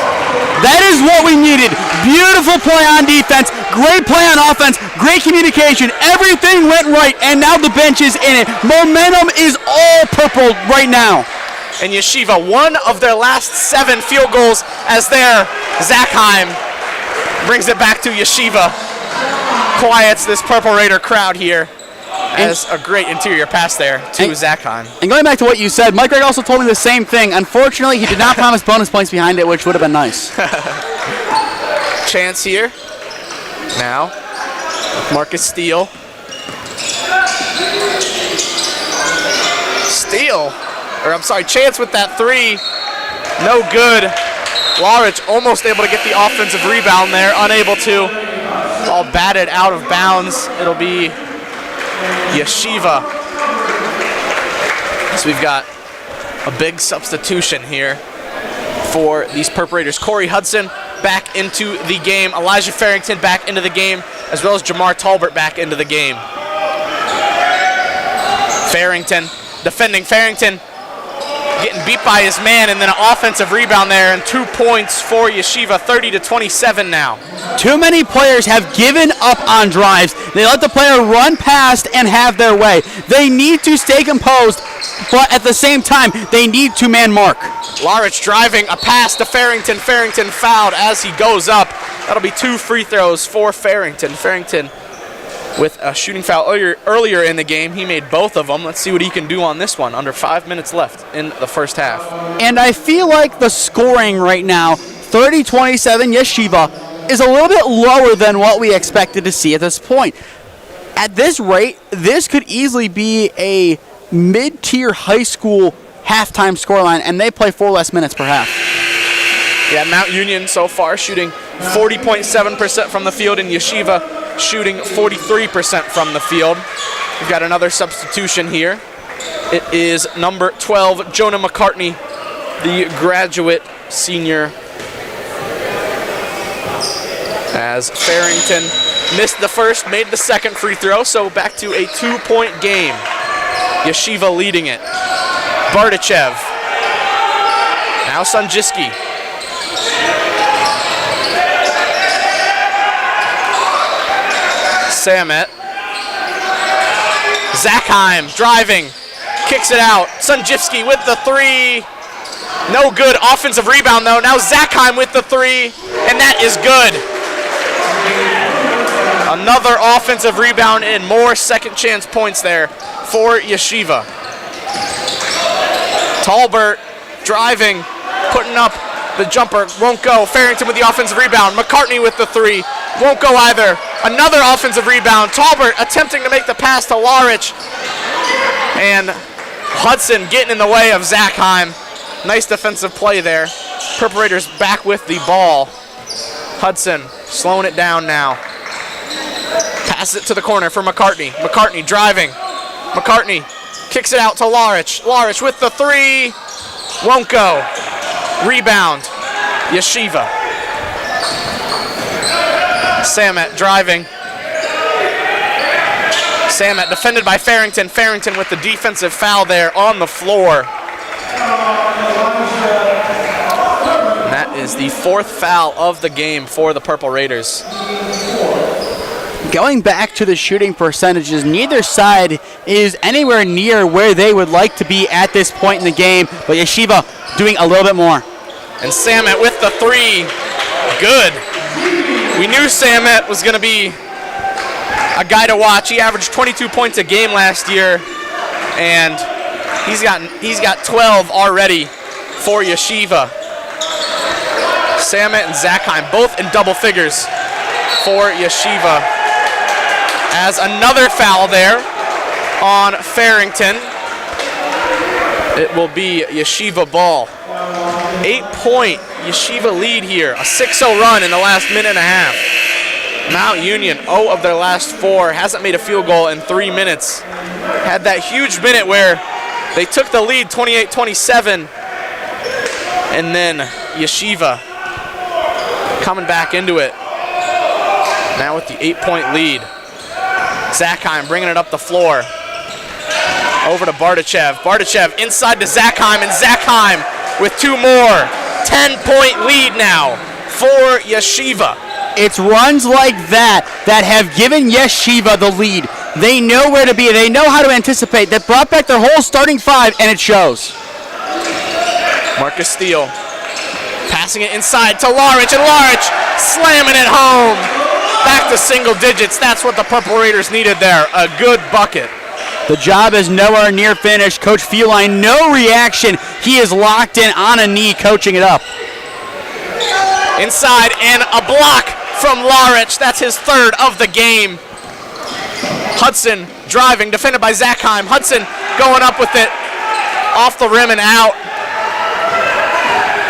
That is what we needed. Beautiful play on defense, great play on offense, great communication. Everything went right, and now the bench is in it. Momentum is all purple right now. And Yeshiva, one of their last 7 field goals as their Zachheim brings it back to Yeshiva. Quiets this Purple Raider crowd here. As a great interior pass there to Zachheim. And going back to what you said, Mike Gregg also told me the same thing. Unfortunately, he did not promise bonus points behind it, which would have been nice. Chance here. Now, Marcus Steele. Chance with that three. No good. Larich almost able to get the offensive rebound there. Unable to. Ball batted out of bounds. It'll be Yeshiva. So we've got a big substitution here for these Purple Raiders. Corey Hudson back into the game. Elijah Farrington back into the game, as well as Jamar Talbert back into the game. Farrington defending. Farrington getting beat by his man, and then an offensive rebound there, and 2 points for Yeshiva, 30-27 now. Too many players have given up on drives. They let the player run past and have their way. They need to stay composed, but at the same time, they need to man mark. Larich driving, a pass to Farrington. Farrington fouled as he goes up. That'll be 2 free throws for Farrington. Farrington with a shooting foul earlier in the game. He made both of them. Let's see what he can do on this one. Under 5 minutes left in the first half. And I feel like the scoring right now, 30-27 Yeshiva, is a little bit lower than what we expected to see at this point. At this rate, this could easily be a mid-tier high school halftime scoreline, and they play 4 less minutes per half. Yeah, Mount Union so far shooting 40.7% from the field, and Yeshiva shooting 43% from the field. We've got another substitution here. It is number 12, Jonah McCartney, the graduate senior, as Farrington missed the first, made the second free throw, so back to a 2-point game. Yeshiva leading it. Bardachev. Now Sanjiski. Samet. Zachheim driving. Kicks it out. Sanjivski with the three. No good. Offensive rebound, though. Now Zachheim with the three, and that is good. Another offensive rebound and more second chance points there for Yeshiva. Talbert driving, putting up the jumper. Won't go. Farrington with the offensive rebound. McCartney with the three. Won't go either. Another offensive rebound. Talbert attempting to make the pass to Larich. And Hudson getting in the way of Zachheim. Nice defensive play there. Purple Raiders back with the ball. Hudson slowing it down now. Passes it to the corner for McCartney. McCartney driving. McCartney kicks it out to Larich. Larich with the three. Won't go. Rebound. Yeshiva. Samet driving. Samet defended by Farrington. Farrington with the defensive foul there on the floor. And that is the 4th foul of the game for the Purple Raiders. Going back to the shooting percentages, neither side is anywhere near where they would like to be at this point in the game, but Yeshiva doing a little bit more. And Samet with the three. Good. We knew Samet was going to be a guy to watch. He averaged 22 points a game last year, and he's got 12 already for Yeshiva. Samet and Zachheim both in double figures for Yeshiva. As another foul there on Farrington. It will be Yeshiva ball. 8-point Yeshiva lead here. A 6-0 run in the last minute and a half. Mount Union, 0 of their last 4. Hasn't made a field goal in 3 minutes. Had that huge minute where they took the lead 28-27. And then Yeshiva coming back into it. Now with the 8-point lead. Zakheim bringing it up the floor. Over to Bardachev. Bardachev inside to Zakheim, and Zakheim with 2 more. 10-point lead now for Yeshiva. It's runs like that that have given Yeshiva the lead. They know where to be. They know how to anticipate. They brought back their whole starting 5, and it shows. Marcus Steele passing it inside to Larich, and Larich slamming it home. Back to single digits. That's what the Purple Raiders needed there. A good bucket. The job is nowhere near finished. Coach Feline, no reaction. He is locked in on a knee, coaching it up. Inside, and a block from Larich. That's his 3rd of the game. Hudson driving, defended by Zakheim. Hudson going up with it, off the rim and out.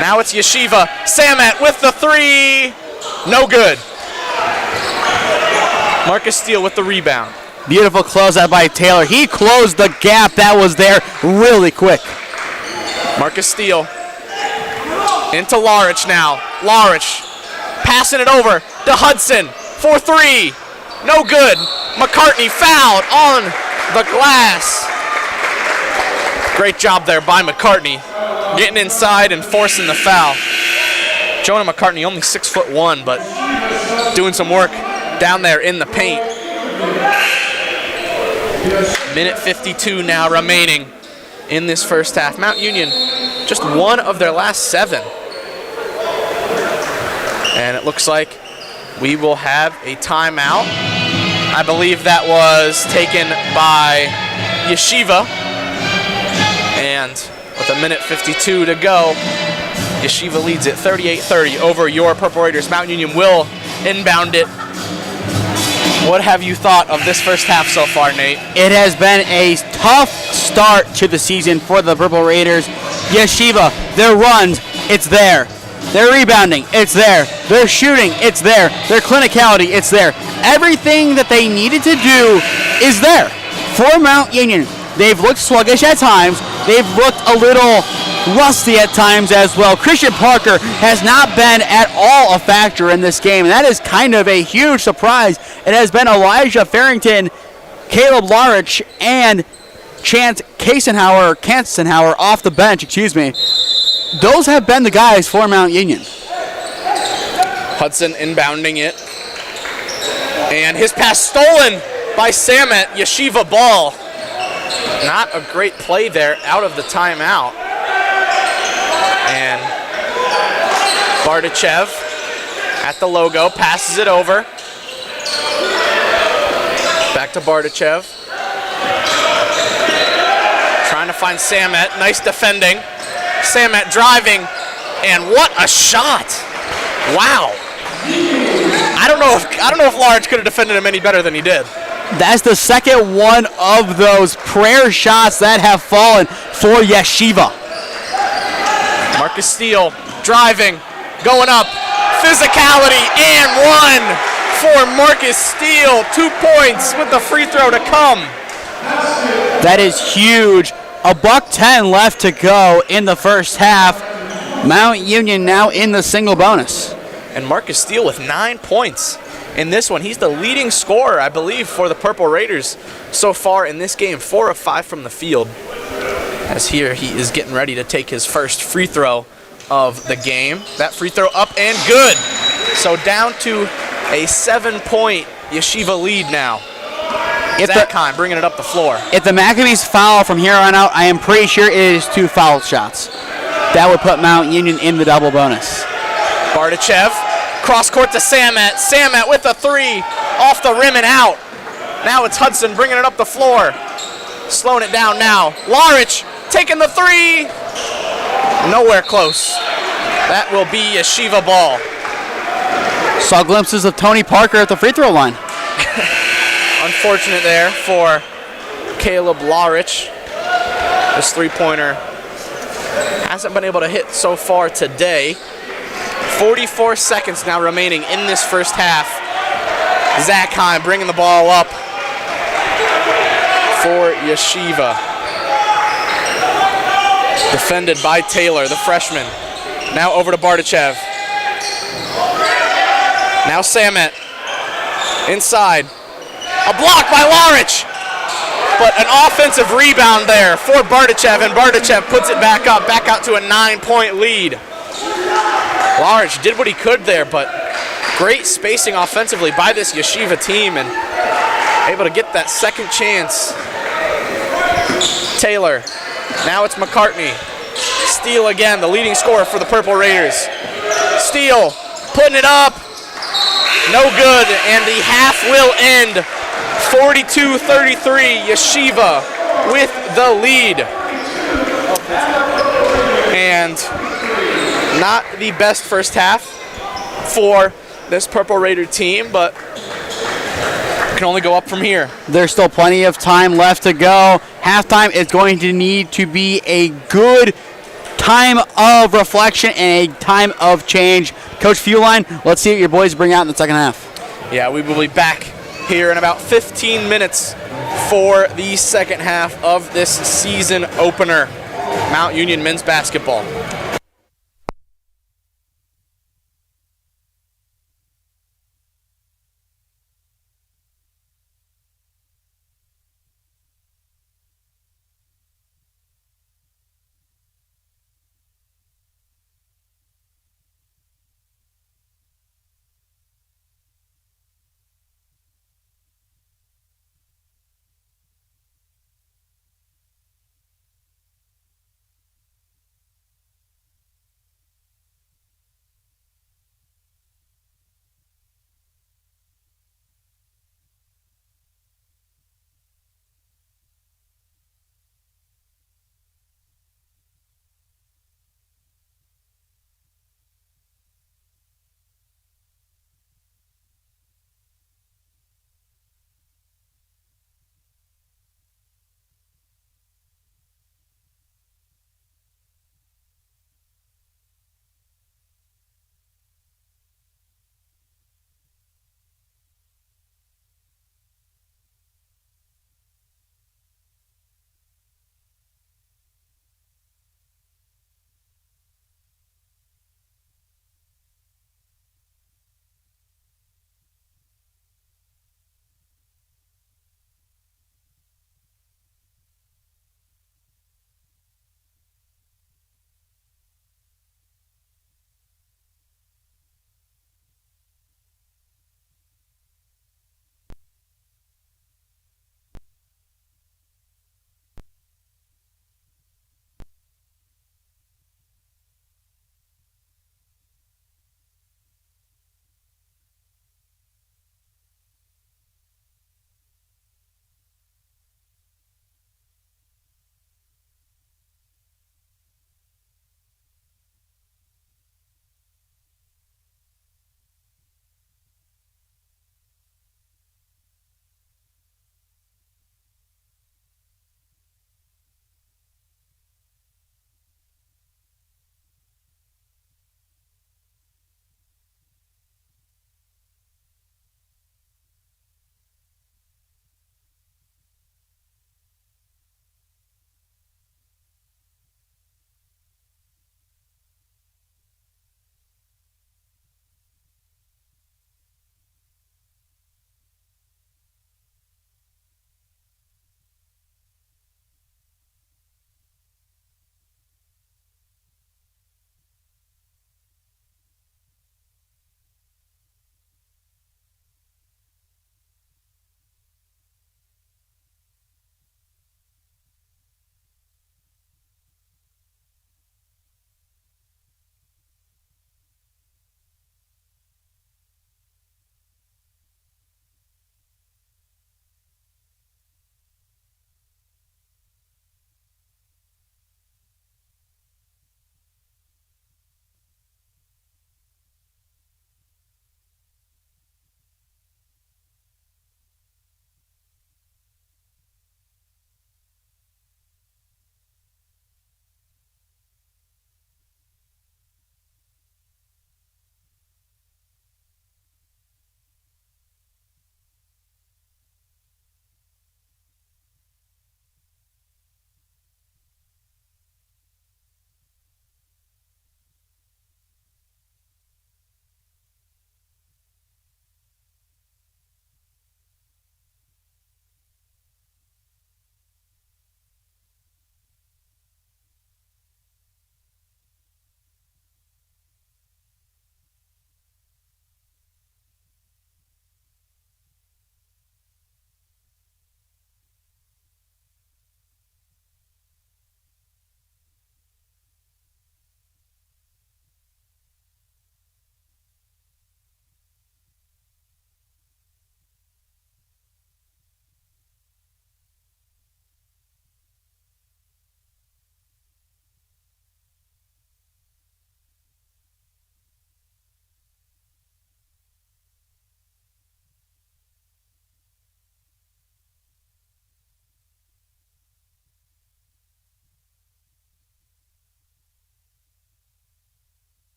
Now it's Yeshiva. Samet with the 3. No good. Marcus Steele with the rebound. Beautiful closeout by Taylor. He closed the gap that was there really quick. Marcus Steele into Larich now. Larich passing it over to Hudson for 3. No good. McCartney fouled on the glass. Great job there by McCartney, getting inside and forcing the foul. Jonah McCartney, only 6'1", but doing some work down there in the paint. Minute 52 now remaining in this first half. Mount Union, just 1 of their last 7. And it looks like we will have a timeout. I believe that was taken by Yeshiva. And with a minute 52 to go, Yeshiva leads it 38-30 over your Purple Raiders. Mount Union will inbound it. What have you thought of this first half so far, Nate? It has been a tough start to the season for the Purple Raiders. Yeshiva, their runs, it's there. Their rebounding, it's there. Their shooting, it's there. Their clinicality, it's there. Everything that they needed to do is there for Mount Union. They've looked sluggish at times. They've looked a little rusty at times as well. Christian Parker has not been at all a factor in this game, and that is kind of a huge surprise. It has been Elijah Farrington, Caleb Larich, and Chance Kansenhauer off the bench, Those have been the guys for Mount Union. Hudson inbounding it. And his pass stolen by Samet. Yeshiva ball. Not a great play there out of the timeout. And Bardachev at the logo passes it over. Back to Bardachev. Trying to find Samet. Nice defending. Samet driving, and what a shot! Wow. I don't know if Larich could have defended him any better than he did. That's the second one of those prayer shots that have fallen for Yeshiva. Marcus Steele driving, going up, physicality, and 1 for Marcus Steele. 2 points with the free throw to come. That is huge. $1:10 left to go in the first half. Mount Union now in the single bonus. And Marcus Steele with 9 points in this one. He's the leading scorer, I believe, for the Purple Raiders so far in this game. 4 of 5 from the field. As here he is getting ready to take his first free throw of the game. That free throw up and good. So down to a 7-point Yeshiva lead now. Zakheim bringing it up the floor. If the Maccabees foul from here on out, I am pretty sure it is 2 foul shots. That would put Mount Union in the double bonus. Bardachev, cross court to Samet. Samet with a 3, off the rim and out. Now it's Hudson bringing it up the floor. Slowing it down now. Larich taking the 3. Nowhere close. That will be Yeshiva ball. Saw glimpses of Tony Parker at the free throw line. Unfortunate there for Caleb Larich. This 3-pointer hasn't been able to hit so far today. 44 seconds now remaining in this first half. Zakheim bringing the ball up for Yeshiva. Defended by Taylor, the freshman. Now over to Bardachev. Now Samet. Inside. A block by Larich. But an offensive rebound there for Bardachev, and Bardachev puts it back up, back out to a 9-point lead. Larich did what he could there, but great spacing offensively by this Yeshiva team, and able to get that second chance. Taylor. Now it's McCartney. Steele again, the leading scorer for the Purple Raiders. Steele putting it up. No good, and the half will end 42-33, Yeshiva with the lead. And not the best first half for this Purple Raider team, but can only go up from here. There's still plenty of time left to go. Halftime is going to need to be a good time of reflection and a time of change. Coach Fueline, let's see what your boys bring out in the second half. Yeah, we will be back here in about 15 minutes for the second half of this season opener. Mount Union men's basketball.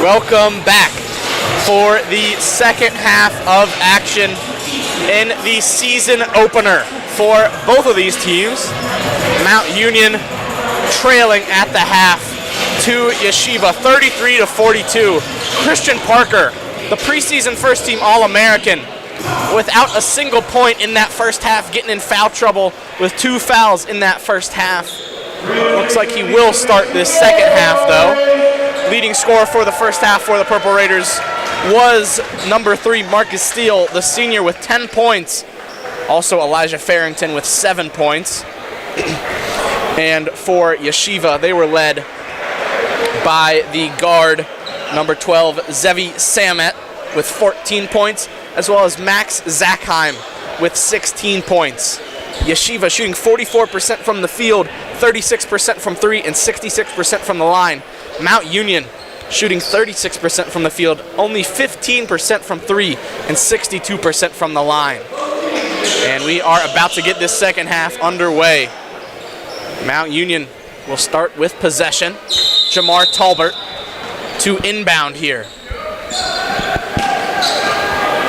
Welcome back for the second half of action in the season opener for both of these teams. Mount Union trailing at the half to Yeshiva 33-42. Christian Parker, the preseason first team All-American, without a single point in that first half, getting in foul trouble with 2 fouls in that first half. Looks like he will start this second half though. Leading scorer for the first half for the Purple Raiders was number 3 Marcus Steele, the senior, with 10 points. Also Elijah Farrington with 7 points. And for Yeshiva, they were led by the guard, number 12, Zevi Samet, with 14 points, as well as Max Zackheim with 16 points. Yeshiva shooting 44% from the field, 36% from 3, and 66% from the line. Mount Union shooting 36% from the field, only 15% from 3, and 62% from the line. And we are about to get this second half underway. Mount Union will start with possession. Jamar Talbert to inbound here.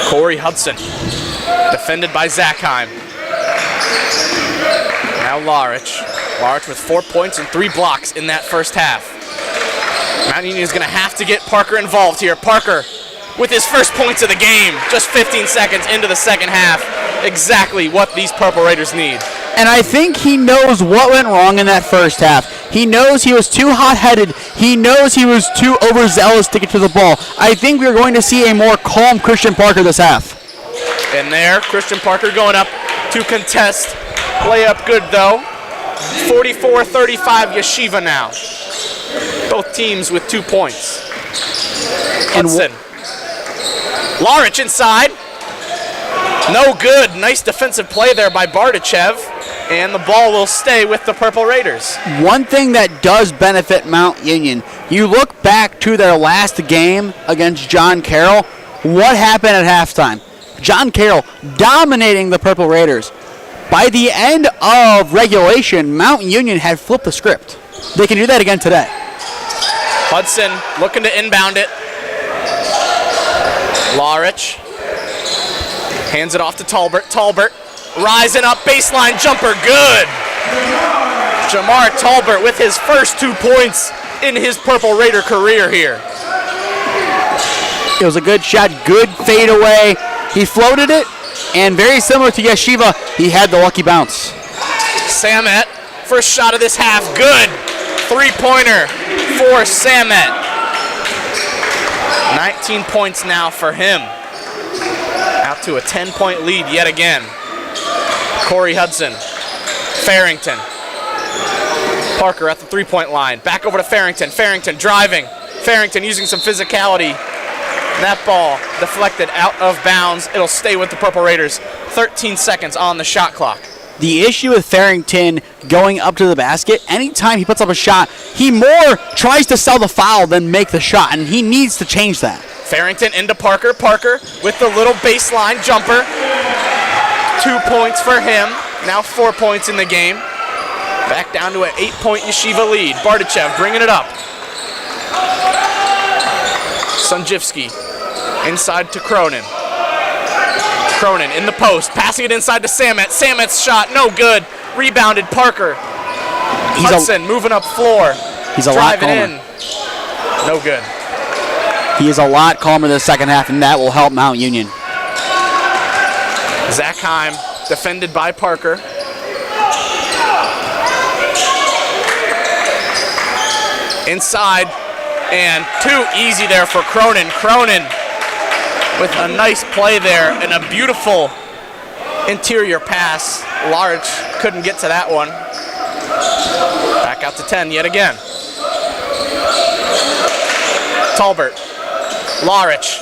Corey Hudson, defended by Zackheim. Now Larich. Larich with 4 points and 3 blocks in that first half. Mount Union is going to have to get Parker involved here. Parker with his first points of the game, just 15 seconds into the second half. Exactly what these Purple Raiders need. And I think he knows what went wrong in that first half. He knows he was too hot-headed. He knows he was too overzealous to get to the ball. I think we're going to see a more calm Christian Parker this half. And there, Christian Parker going up to contest. Layup good, though. 44-35 Yeshiva now. Both teams with 2 points. Hudson. Larich inside. No good. Nice defensive play there by Bardachev. And the ball will stay with the Purple Raiders. One thing that does benefit Mount Union, you look back to their last game against John Carroll, what happened at halftime? John Carroll dominating the Purple Raiders. By the end of regulation, Mount Union had flipped the script. They can do that again today. Hudson looking to inbound it. Larich hands it off to Talbert. Talbert rising up, baseline jumper, good. Jamar Talbert with his first 2 points in his Purple Raider career here. It was a good shot, good fadeaway. He floated it, and very similar to Yeshiva, he had the lucky bounce. Samet, first shot of this half, good. 3-pointer for Samet. 19 points now for him. Out to a 10-point lead yet again. Corey Hudson, Farrington. Parker at the 3-point line. Back over to Farrington. Farrington driving. Farrington using some physicality. That ball deflected out of bounds. It'll stay with the Purple Raiders. 13 seconds on the shot clock. The issue with Farrington going up to the basket, anytime he puts up a shot, he more tries to sell the foul than make the shot, and he needs to change that. Farrington into Parker. Parker with the little baseline jumper. 2 points for him. Now 4 points in the game. Back down to an 8-point Yeshiva lead. Bardachev bringing it up. Sunjivsky inside to Cronin. Cronin in the post, passing it inside to Samet. Samet's shot, no good. Rebounded Parker. Hudson moving up floor. He's a lot calmer. In. No good. He is a lot calmer this second half, and that will help Mount Union. Zackheim defended by Parker. Inside, and too easy there for Cronin. Cronin with a nice play there and a beautiful interior pass. Large couldn't get to that one. Back out to 10 yet again. Talbert, Larich,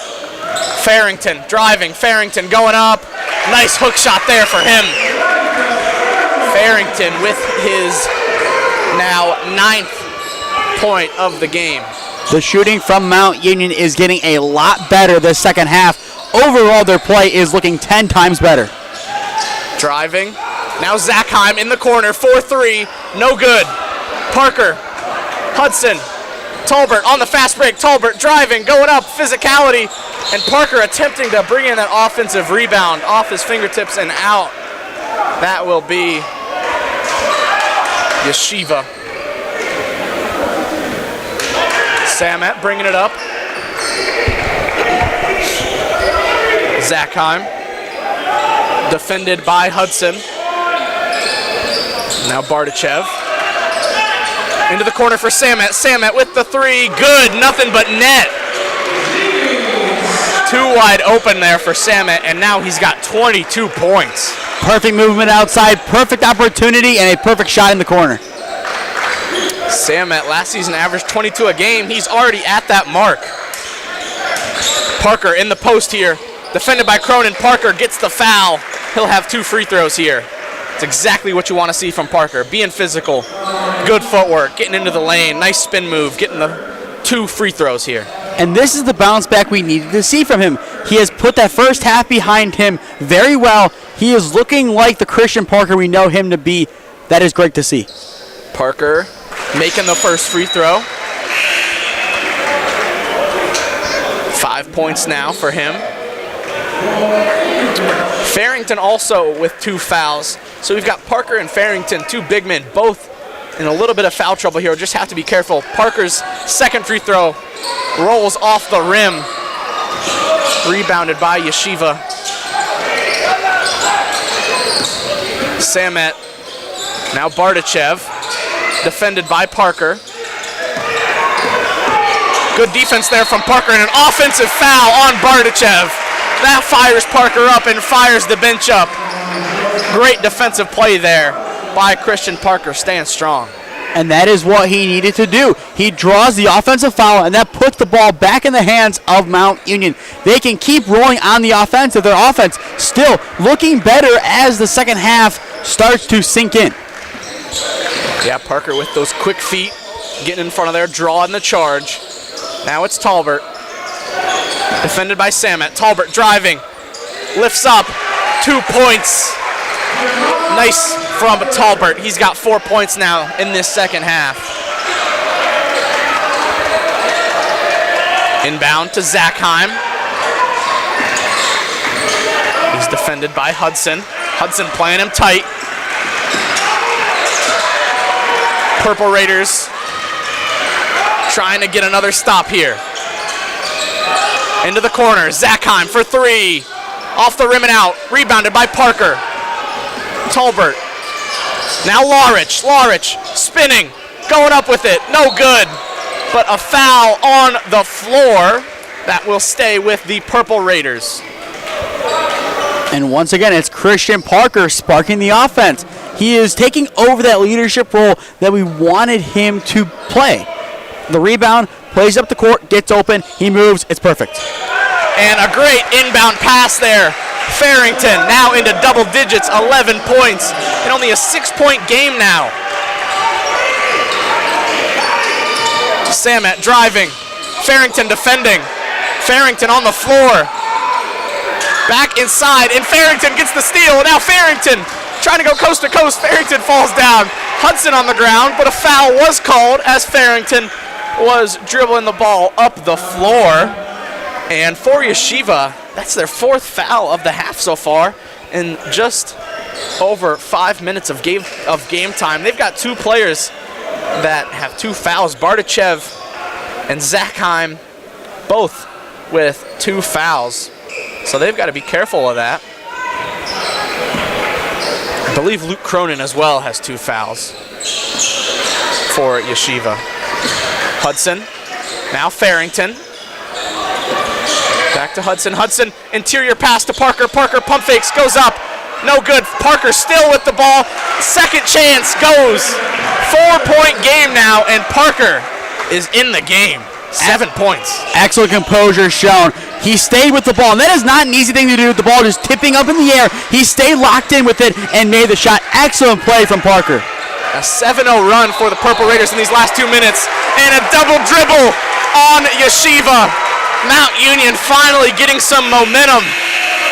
Farrington driving, Farrington going up. Nice hook shot there for him. Farrington with his now 9th point of the game. The shooting from Mount Union is getting a lot better this second half. Overall, their play is looking 10 times better. Driving. Now Zackheim in the corner, 4-3, no good. Parker, Hudson, Tolbert on the fast break. Tolbert driving, going up, physicality, and Parker attempting to bring in that offensive rebound off his fingertips and out. That will be Yeshiva. Samet bringing it up. Zachheim, defended by Hudson. Now Bardachev. Into the corner for Samet. Samet with the three. Good. Nothing but net. Too wide open there for Samet, and now he's got 22 points. Perfect movement outside, perfect opportunity, and a perfect shot in the corner. Samet last season averaged 22 a game. He's already at that mark. Parker in the post here. Defended by Cronin. Parker gets the foul. He'll have 2 free throws here. It's exactly what you want to see from Parker. Being physical, good footwork, getting into the lane, nice spin move, getting the 2 free throws here. And this is the bounce back we needed to see from him. He has put that first half behind him very well. He is looking like the Christian Parker we know him to be. That is great to see. Parker making the first free throw. 5 points now for him. Farrington also with 2 fouls. So we've got Parker and Farrington, 2 big men, both in a little bit of foul trouble here. Just have to be careful. Parker's second free throw rolls off the rim. Rebounded by Yeshiva. Samet. Now Bardachev. Defended by Parker. Good defense there from Parker, and an offensive foul on Bardachev. That fires Parker up and fires the bench up. Great defensive play there by Christian Parker, staying strong. And that is what he needed to do. He draws the offensive foul, and that puts the ball back in the hands of Mount Union. They can keep rolling on the offensive. Their offense still looking better as the second half starts to sink in. Yeah, Parker with those quick feet, getting in front of there, drawing the charge. Now it's Tolbert. Defended by Samet. Tolbert driving. Lifts up. 2 points. Nice from Tolbert. He's got 4 points now in this second half. Inbound to Zachheim. He's defended by Hudson. Hudson playing him tight. Purple Raiders trying to get another stop here. Into the corner. Zachheim for 3. Off the rim and out. Rebounded by Parker. Tolbert. Now Larich. Larich spinning. Going up with it. No good. But a foul on the floor that will stay with the Purple Raiders. And once again, it's Christian Parker sparking the offense. He is taking over that leadership role that we wanted him to play. The rebound, plays up the court, gets open, he moves, it's perfect. And a great inbound pass there. Farrington now into double digits, 11 points, and only a 6-point game now. Samet driving. Farrington defending. Farrington on the floor. Back inside, and Farrington gets the steal. Now Farrington trying to go coast to coast. Farrington falls down. Hudson on the ground, but a foul was called as Farrington was dribbling the ball up the floor. And for Yeshiva, that's their 4th foul of the half so far in just over 5 minutes of game time. They've got 2 players that have 2 fouls, Bardachev and Zachheim, both with 2 fouls. So they've got to be careful of that. I believe Luke Cronin as well has 2 fouls for Yeshiva. Hudson, now Farrington. Back to Hudson. Hudson, interior pass to Parker. Parker pump fakes, goes up. No good. Parker still with the ball. Second chance goes. 4-point game now, and Parker is in the game. 7 points. Excellent composure shown. He stayed with the ball, and that is not an easy thing to do with the ball just tipping up in the air. He stayed locked in with it and made the shot. Excellent play from Parker. A 7-0 run for the Purple Raiders in these last 2 minutes, and a double dribble on Yeshiva. Mount Union finally getting some momentum,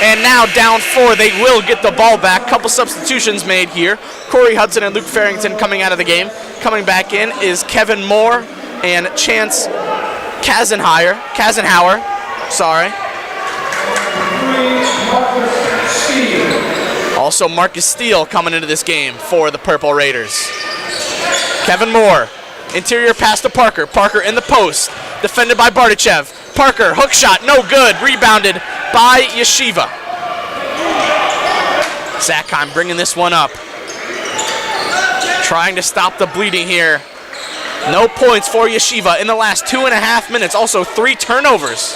and now down 4. They will get the ball back. Couple substitutions made here. Corey Hudson and Luke Farrington coming out of the game. Coming back in is Kevin Moore and Chance Kazenhauer, sorry. Also Marcus Steele coming into this game for the Purple Raiders. Kevin Moore, interior pass to Parker. Parker in the post, defended by Bardachev. Parker, hook shot, no good, rebounded by Yeshiva. Zakheim bringing this one up. Trying to stop the bleeding here. No points for Yeshiva in the last 2.5 minutes. Also 3 turnovers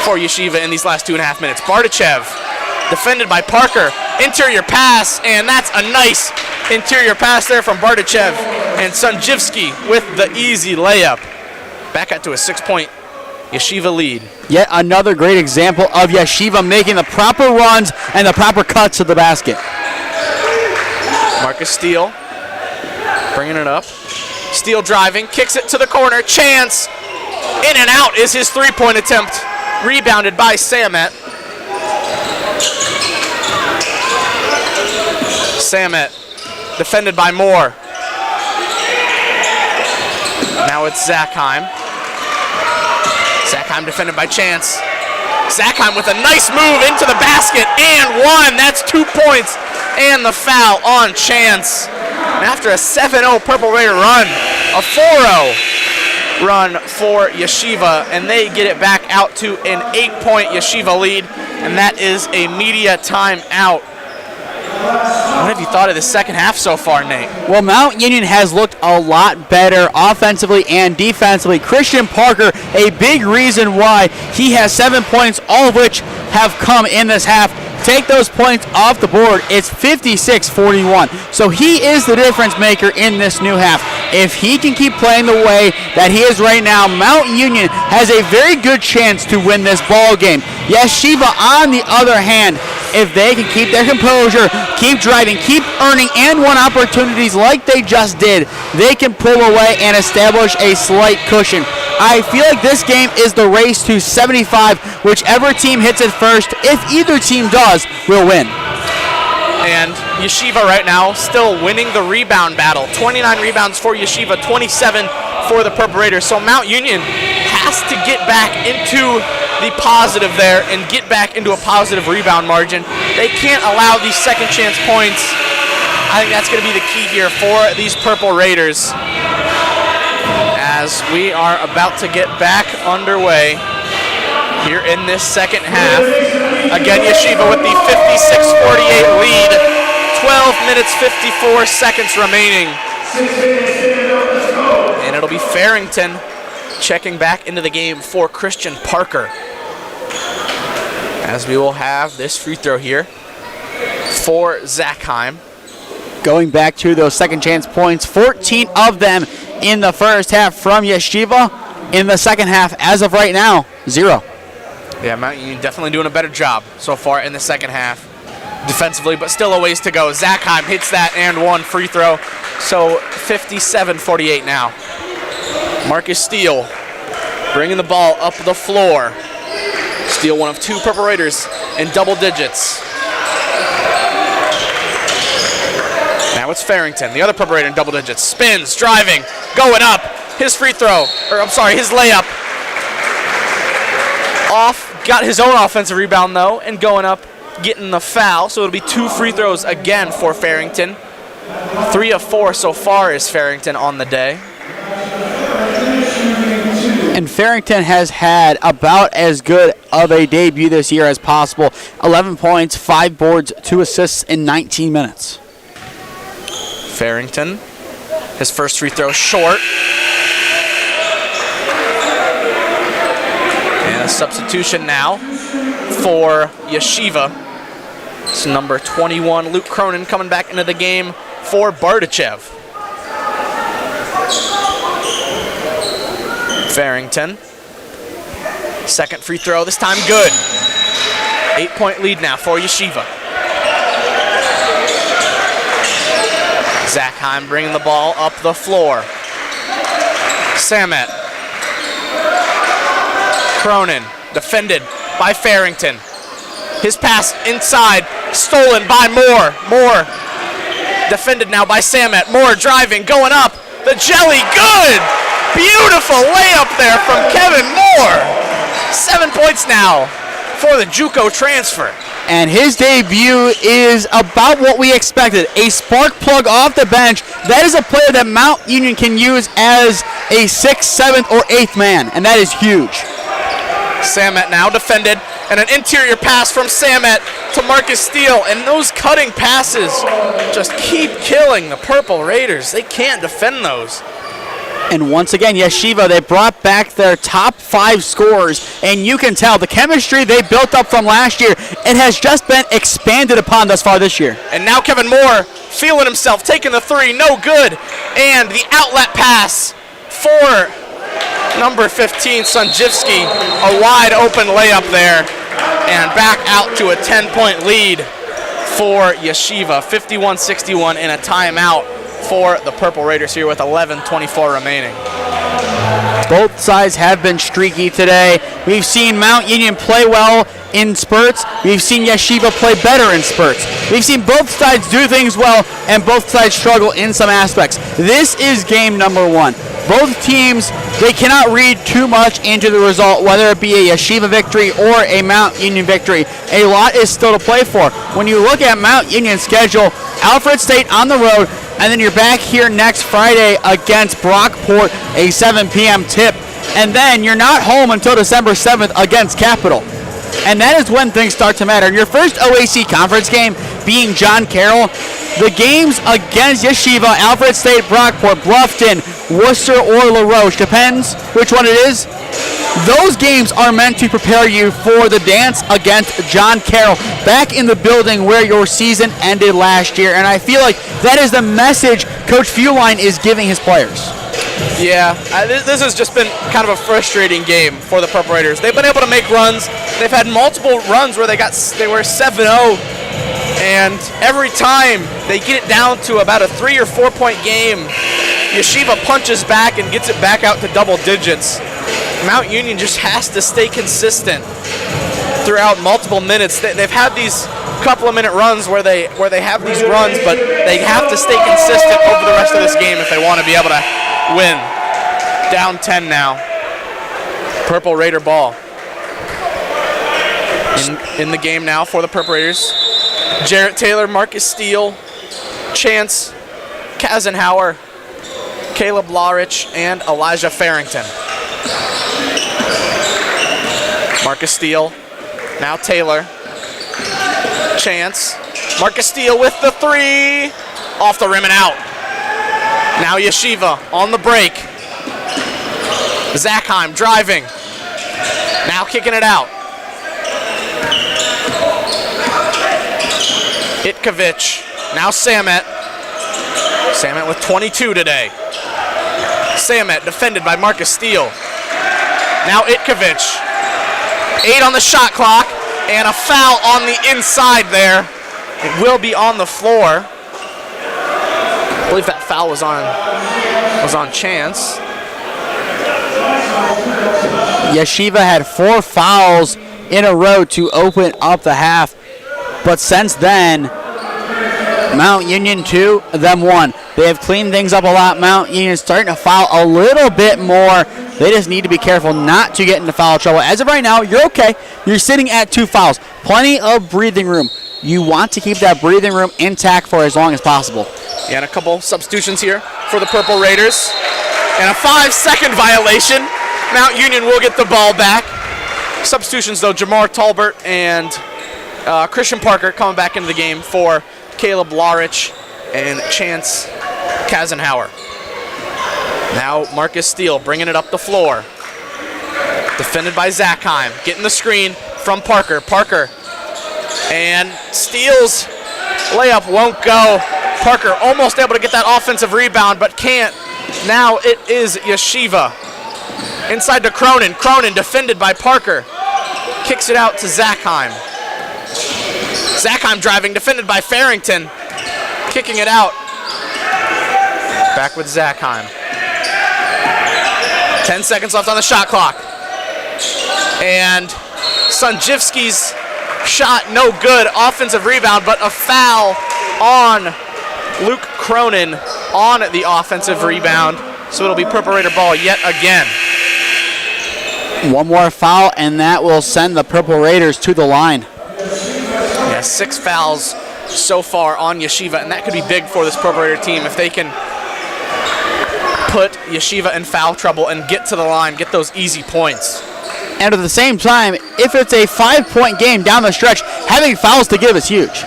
for Yeshiva in these last 2.5 minutes. Bardachev, defended by Parker. Interior pass, and that's a nice interior pass there from Bardachev. And Sunjivsky with the easy layup. Back out to a 6-point Yeshiva lead. Yet another great example of Yeshiva making the proper runs and the proper cuts to the basket. Marcus Steele bringing it up. Steele driving, kicks it to the corner. Chance, in and out is his 3-point attempt. Rebounded by Samet. Samet, defended by Moore. Now it's Zakheim. Zakheim defended by Chance. Zakheim with a nice move into the basket and one. That's 2 points and the foul on Chance. And after a 7-0 Purple Raider run, a 4-0 run for Yeshiva, and they get it back out to an 8-point Yeshiva lead, and that is a media timeout. What have you thought of the second half so far, Nate? Well, Mount Union has looked a lot better offensively and defensively. Christian Parker, a big reason why he has 7 points, all of which have come in this half. Take those points off the board, it's 56-41. So he is the difference maker in this new half. If he can keep playing the way that he is right now, Mount Union has a very good chance to win this ball game. Yeshiva, on the other hand, if they can keep their composure, keep driving, keep earning and win opportunities like they just did, they can pull away and establish a slight cushion. I feel like this game is the race to 75. Whichever team hits it first, if either team does, will win. And Yeshiva right now still winning the rebound battle. 29 rebounds for Yeshiva, 27 for the Purple Raiders. So Mount Union has to get back into the positive there and get back into a positive rebound margin. They can't allow these second chance points. I think that's going to be the key here for these Purple Raiders, as we are about to get back underway here in this second half. Again, Yeshiva with the 56-48 lead. 12 minutes, 54 seconds remaining. And it'll be Farrington checking back into the game for Christian Parker, as we will have this free throw here for Zakheim. Going back to those second chance points, 14 of them in the first half from Yeshiva. In the second half, as of right now, 0. Yeah, Mount Union definitely doing a better job so far in the second half defensively, but still a ways to go. Zakheim hits that and one free throw, so 57-48 now. Marcus Steele bringing the ball up the floor. Steele, one of 2 Purple Raiders in double digits. Now it's Farrington, the other Purple Raider in double digits. Spins, driving, going up. His free throw, his layup. Off, got his own offensive rebound though, and going up, getting the foul. So it'll be 2 free throws again for Farrington. 3 of 4 so far is Farrington on the day. And Farrington has had about as good of a debut this year as possible. 11 points, 5 boards, 2 assists in 19 minutes. Farrington, his first free throw short. And a substitution now for Yeshiva. It's number 21, Luke Cronin, coming back into the game for Bardachev. Farrington, second free throw, this time good. 8-point lead now for Yeshiva. Zakheim bringing the ball up the floor. Samet. Cronin, defended by Farrington. His pass inside, stolen by Moore. Moore, defended now by Samet. Moore driving, going up. The jelly, good! Beautiful layup there from Kevin Moore. 7 points now for the JUCO transfer. And his debut is about what we expected. A spark plug off the bench. That is a player that Mount Union can use as a 6th, 7th, or 8th man, and that is huge. Samet now defended, and an interior pass from Samet to Marcus Steele, and those cutting passes just keep killing the Purple Raiders. They can't defend those. And once again, Yeshiva, they brought back their top 5 scorers, and you can tell the chemistry they built up from last year, it has just been expanded upon thus far this year. And now Kevin Moore feeling himself, taking the 3, no good. And the outlet pass for number 15, Sunjivsky, a wide open layup there, and back out to a 10-point lead for Yeshiva, 51-61 in a timeout for the Purple Raiders here with 11:24 remaining. Both sides have been streaky today. We've seen Mount Union play well in spurts. We've seen Yeshiva play better in spurts. We've seen both sides do things well and both sides struggle in some aspects. This is game number 1. Both teams, they cannot read too much into the result, whether it be a Yeshiva victory or a Mount Union victory. A lot is still to play for. When you look at Mount Union's schedule, Alfred State on the road, and then you're back here next Friday against Brockport, a 7 p.m. tip. And then you're not home until December 7th against Capital. And that is when things start to matter. In your first OAC conference game being John Carroll, the games against Yeshiva, Alfred State, Brockport, Bluffton, Worcester, or LaRoche, depends which one it is, those games are meant to prepare you for the dance against John Carroll back in the building where your season ended last year. And I feel like that is the message Coach Fueline is giving his players. Yeah, this has just been kind of a frustrating game for the Purple Raiders. They've been able to make runs. They've had multiple runs where they were 7-0, and every time they get it down to about a 3 or 4 point game, Yeshiva punches back and gets it back out to double digits. Mount Union just has to stay consistent throughout multiple minutes. They've had these couple of minute runs where they have these runs, but they have to stay consistent over the rest of this game if they want to be able to win. Down 10 now. Purple Raider ball. In the game now for the Purple Raiders. Jarrett Taylor, Marcus Steele, Chance Kazenhauer, Caleb Larich, and Elijah Farrington. Marcus Steele, now Taylor. Chance. Marcus Steele with the 3. Off the rim and out. Now Yeshiva on the break. Zachheim driving. Now kicking it out. Itkovich. Now Samet. Samet with 22 today. Samet defended by Marcus Steele. Now Itkovich. 8 on the shot clock. And a foul on the inside there. It will be on the floor. I believe that foul was on Chance. Yeshiva had 4 fouls in a row to open up the half. But since then, Mount Union 2, them 1. They have cleaned things up a lot. Mount Union is starting to foul a little bit more. They just need to be careful not to get into foul trouble. As of right now, you're okay. You're sitting at 2 fouls. Plenty of breathing room. You want to keep that breathing room intact for as long as possible. Yeah, and a couple substitutions here for the Purple Raiders. And a 5-second violation. Mount Union will get the ball back. Substitutions, though, Jamar Talbert and Christian Parker coming back into the game for Caleb Larich and Chance Kazenhauer. Now Marcus Steele bringing it up the floor. Defended by Zachheim. Getting the screen from Parker. Parker. And Steele's layup won't go. Parker almost able to get that offensive rebound, but can't. Now it is Yeshiva. Inside to Cronin. Cronin defended by Parker. Kicks it out to Zachheim. Zachheim driving, defended by Farrington. Kicking it out. Back with Zachheim. 10 seconds left on the shot clock. And Sunjivsky's shot no good. Offensive rebound, but a foul on Luke Cronin on the offensive rebound. so it'll be Purple Raider ball yet again. One more foul, and that will send the Purple Raiders to the line. Yeah, 6 fouls so far on Yeshiva, and that could be big for this Purple Raider team if they can put Yeshiva in foul trouble and get to the line, get those easy points. And at the same time, if it's a 5-point game down the stretch, having fouls to give is huge.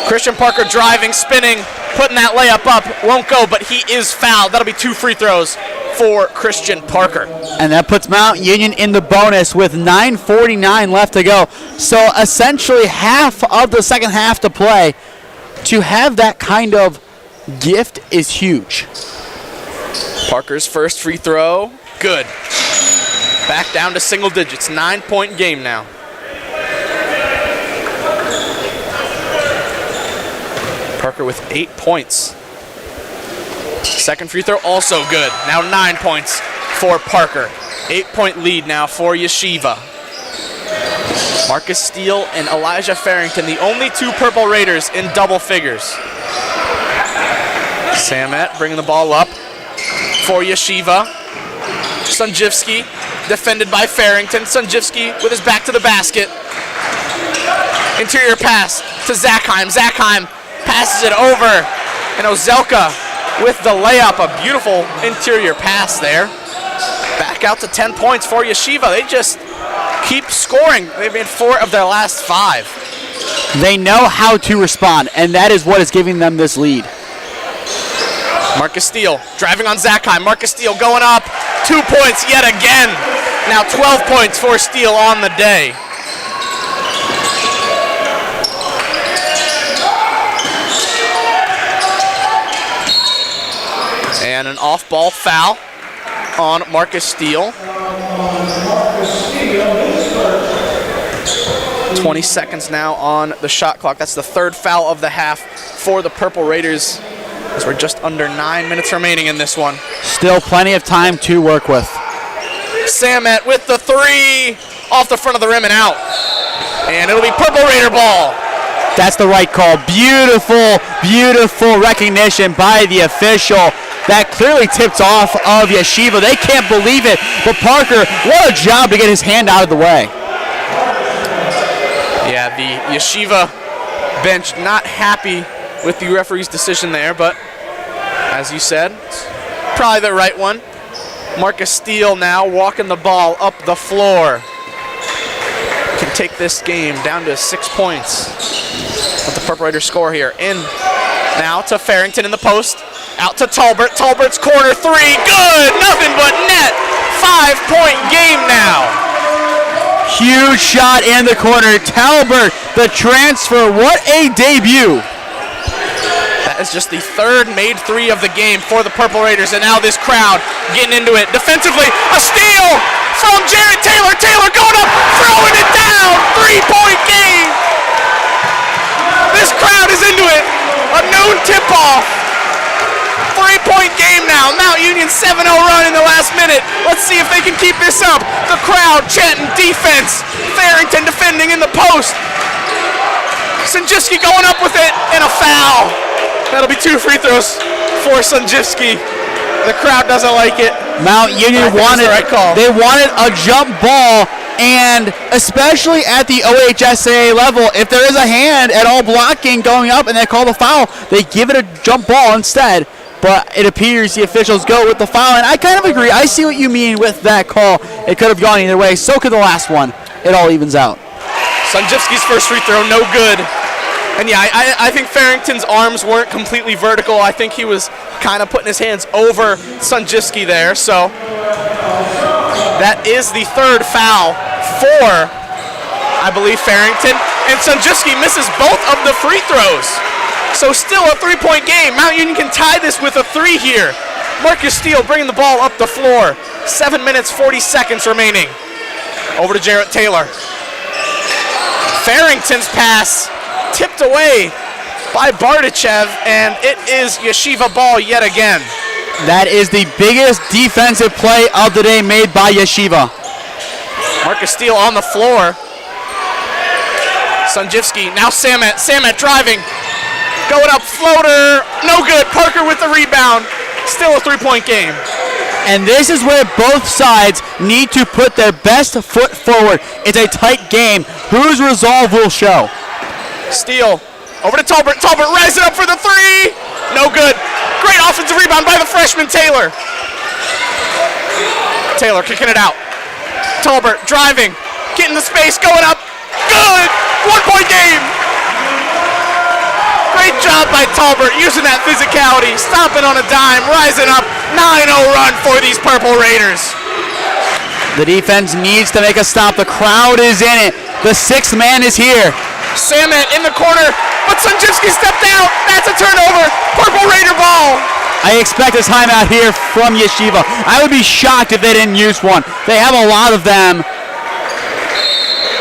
Christian Parker driving, spinning, putting that layup up, won't go, but he is fouled. That'll be 2 free throws for Christian Parker. And that puts Mount Union in the bonus with 9:49 left to go. So essentially half of the second half to play. To have that kind of gift is huge. Parker's first free throw, good. Back down to single digits, 9-point game now. Parker with 8 points. Second free throw also good. Now 9 points for Parker. 8-point lead now for Yeshiva. Marcus Steele and Elijah Farrington, the only 2 Purple Raiders in double figures. Samet bringing the ball up for Yeshiva. Sunjivsky defended by Farrington. Sunjivsky with his back to the basket. Interior pass to Zackheim. Zackheim passes it over, and Ozelka with the layup. A beautiful interior pass there. Back out to 10 points for Yeshiva. They just keep scoring. They've made 4 of their last 5. They know how to respond, and that is what is giving them this lead. Marcus Steele driving on Zackheim. Marcus Steele going up. 2 points yet again. Now 12 points for Steele on the day. And an off-ball foul on Marcus Steele. 20 seconds now on the shot clock. That's the 3rd foul of the half for the Purple Raiders, as we're just under 9 minutes remaining in this one. Still plenty of time to work with. Samet with the 3 off the front of the rim and out. And it'll be Purple Raider ball. That's the right call. Beautiful, beautiful recognition by the official. That clearly tips off of Yeshiva. They can't believe it. But Parker, what a job to get his hand out of the way. Yeah, the Yeshiva bench not happy with the referee's decision there, but as you said, probably the right one. Marcus Steele now walking the ball up the floor. Can take this game down to 6 points. Let the Purple Raiders score here. In now to Farrington in the post. Out to Talbert. Talbert's corner 3. Good! Nothing but net. 5-point game now. Huge shot in the corner. Talbert, the transfer. What a debut. That is just the 3rd made 3 of the game for the Purple Raiders, and now this crowd getting into it. Defensively, a steal from Jarrett Taylor. Taylor going up, throwing it down. 3-point game. This crowd is into it. A noon tip-off. 3-point game now. Mount Union 7-0 run in the last minute. Let's see if they can keep this up. The crowd chanting defense. Farrington defending in the post. Sanjivsky going up with it, and a foul. That'll be 2 free throws for Sanjivsky. The crowd doesn't like it. Mount Union wanted, they wanted a jump ball, and especially at the OHSAA level, if there is a hand at all blocking going up and they call the foul, they give it a jump ball instead. But it appears the officials go with the foul, and I kind of agree. I see what you mean with that call. It could have gone either way. So could the last one. It all evens out. Sanjivsky's first free throw, no good. And yeah, I think Farrington's arms weren't completely vertical. I think he was kind of putting his hands over Sanjivsky there. So that is the 3rd foul for, I believe, Farrington. And Sanjivsky misses both of the free throws. So still a 3-point game. Mount Union can tie this with a 3 here. Marcus Steele bringing the ball up the floor. 7 minutes, 40 seconds remaining. Over to Jarrett Taylor. Farrington's pass tipped away by Bardachev, and it is Yeshiva ball yet again. That is the biggest defensive play of the day made by Yeshiva. Marcus Steele on the floor. Sanjivsky, now Samet. Samet driving. Going up, floater, no good. Parker with the rebound. Still a 3-point game. And this is where both sides need to put their best foot forward. It's a tight game. Whose resolve will show? Steele over to Talbert. Talbert rising up for the three. No good. Great offensive rebound by the freshman Taylor. Taylor kicking it out. Talbert driving. Getting the space. Going up. Good. 1-point game. Great job by Talbert using that physicality. Stopping on a dime. Rising up. 9-0 run for these Purple Raiders. The defense needs to make a stop. The crowd is in it. The sixth man is here. Samet in the corner, but Sunjivsky stepped out. That's a turnover. Purple Raider ball. I expect a timeout here from Yeshiva. I would be shocked if they didn't use one. They have a lot of them.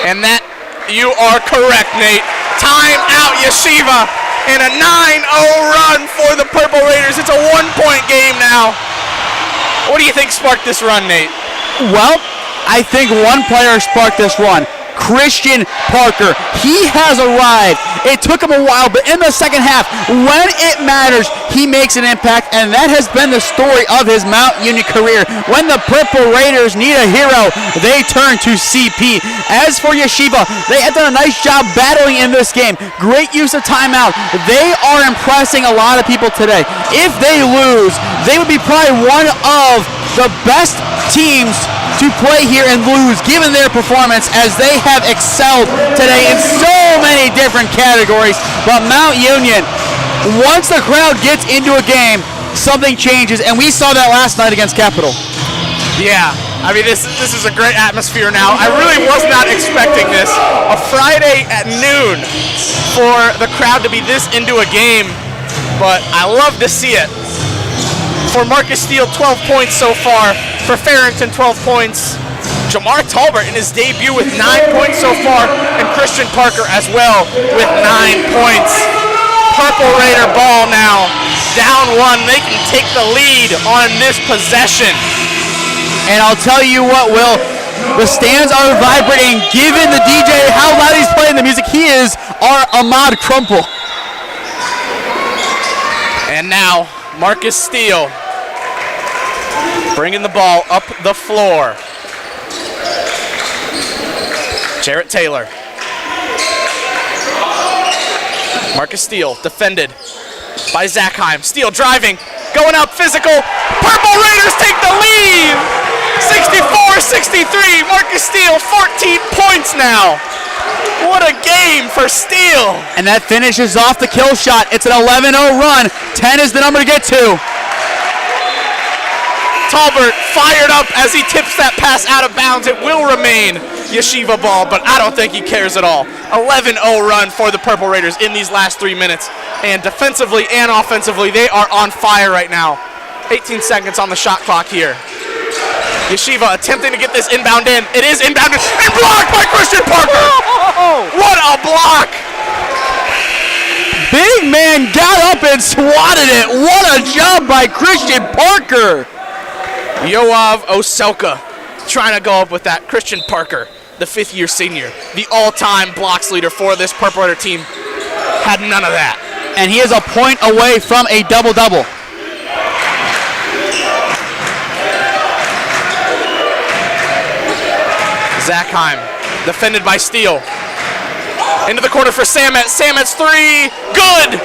And that, you are correct, Nate. Timeout Yeshiva. And a 9-0 run for the Purple Raiders. It's a 1-point game now. What do you think sparked this run, Nate? Well, I think one player sparked this run. Christian Parker. He has arrived. It took him a while, but in the second half, when it matters, he makes an impact, and that has been the story of his Mount Union career. When the Purple Raiders need a hero, they turn to CP. As for Yeshiva, they have done a nice job battling in this game. Great use of timeout. They are impressing a lot of people today. If they lose, they would be probably one of the best teams to play here and lose, given their performance, as they have excelled today in so many different categories. But Mount Union, once the crowd gets into a game, something changes, and we saw that last night against Capital. Yeah, I mean, this is a great atmosphere now. I really was not expecting this. A Friday at noon for the crowd to be this into a game, but I love to see it. For Marcus Steele, 12 points so far. For Farrington, 12 points. Jamar Talbert in his debut with 9 points so far. And Christian Parker as well with 9 points. Purple Raider ball now. Down one. They can take the lead on this possession. And I'll tell you what, Will. The stands are vibrating. Given the DJ how loud he's playing the music, he is our Ahmad Crumple. And now, Marcus Steele bringing the ball up the floor. Jarrett Taylor. Marcus Steele defended by Zachheim. Steele driving, going up, physical. Purple Raiders take the lead. 64-63. Marcus Steele, 14 points now. What a game for Steele. And that finishes off the kill shot. It's an 11-0 run. 10 is the number to get to. Talbert fired up as he tips that pass out of bounds. It will remain Yeshiva ball, but I don't think he cares at all. 11-0 run for the Purple Raiders in these last 3 minutes. And defensively and offensively, they are on fire right now. 18 seconds on the shot clock here. Yeshiva attempting to get this inbound in. It is inbounded and blocked by Christian Parker. What a block. Big man got up and swatted it. What a job by Christian Parker. Yoav Oselka trying to go up with that. Christian Parker, the fifth-year senior, the all-time blocks leader for this Purple Raider team, had none of that. And he is a point away from a double-double. Zachheim, defended by Steele. Into the corner for Samet. Samet's three, good!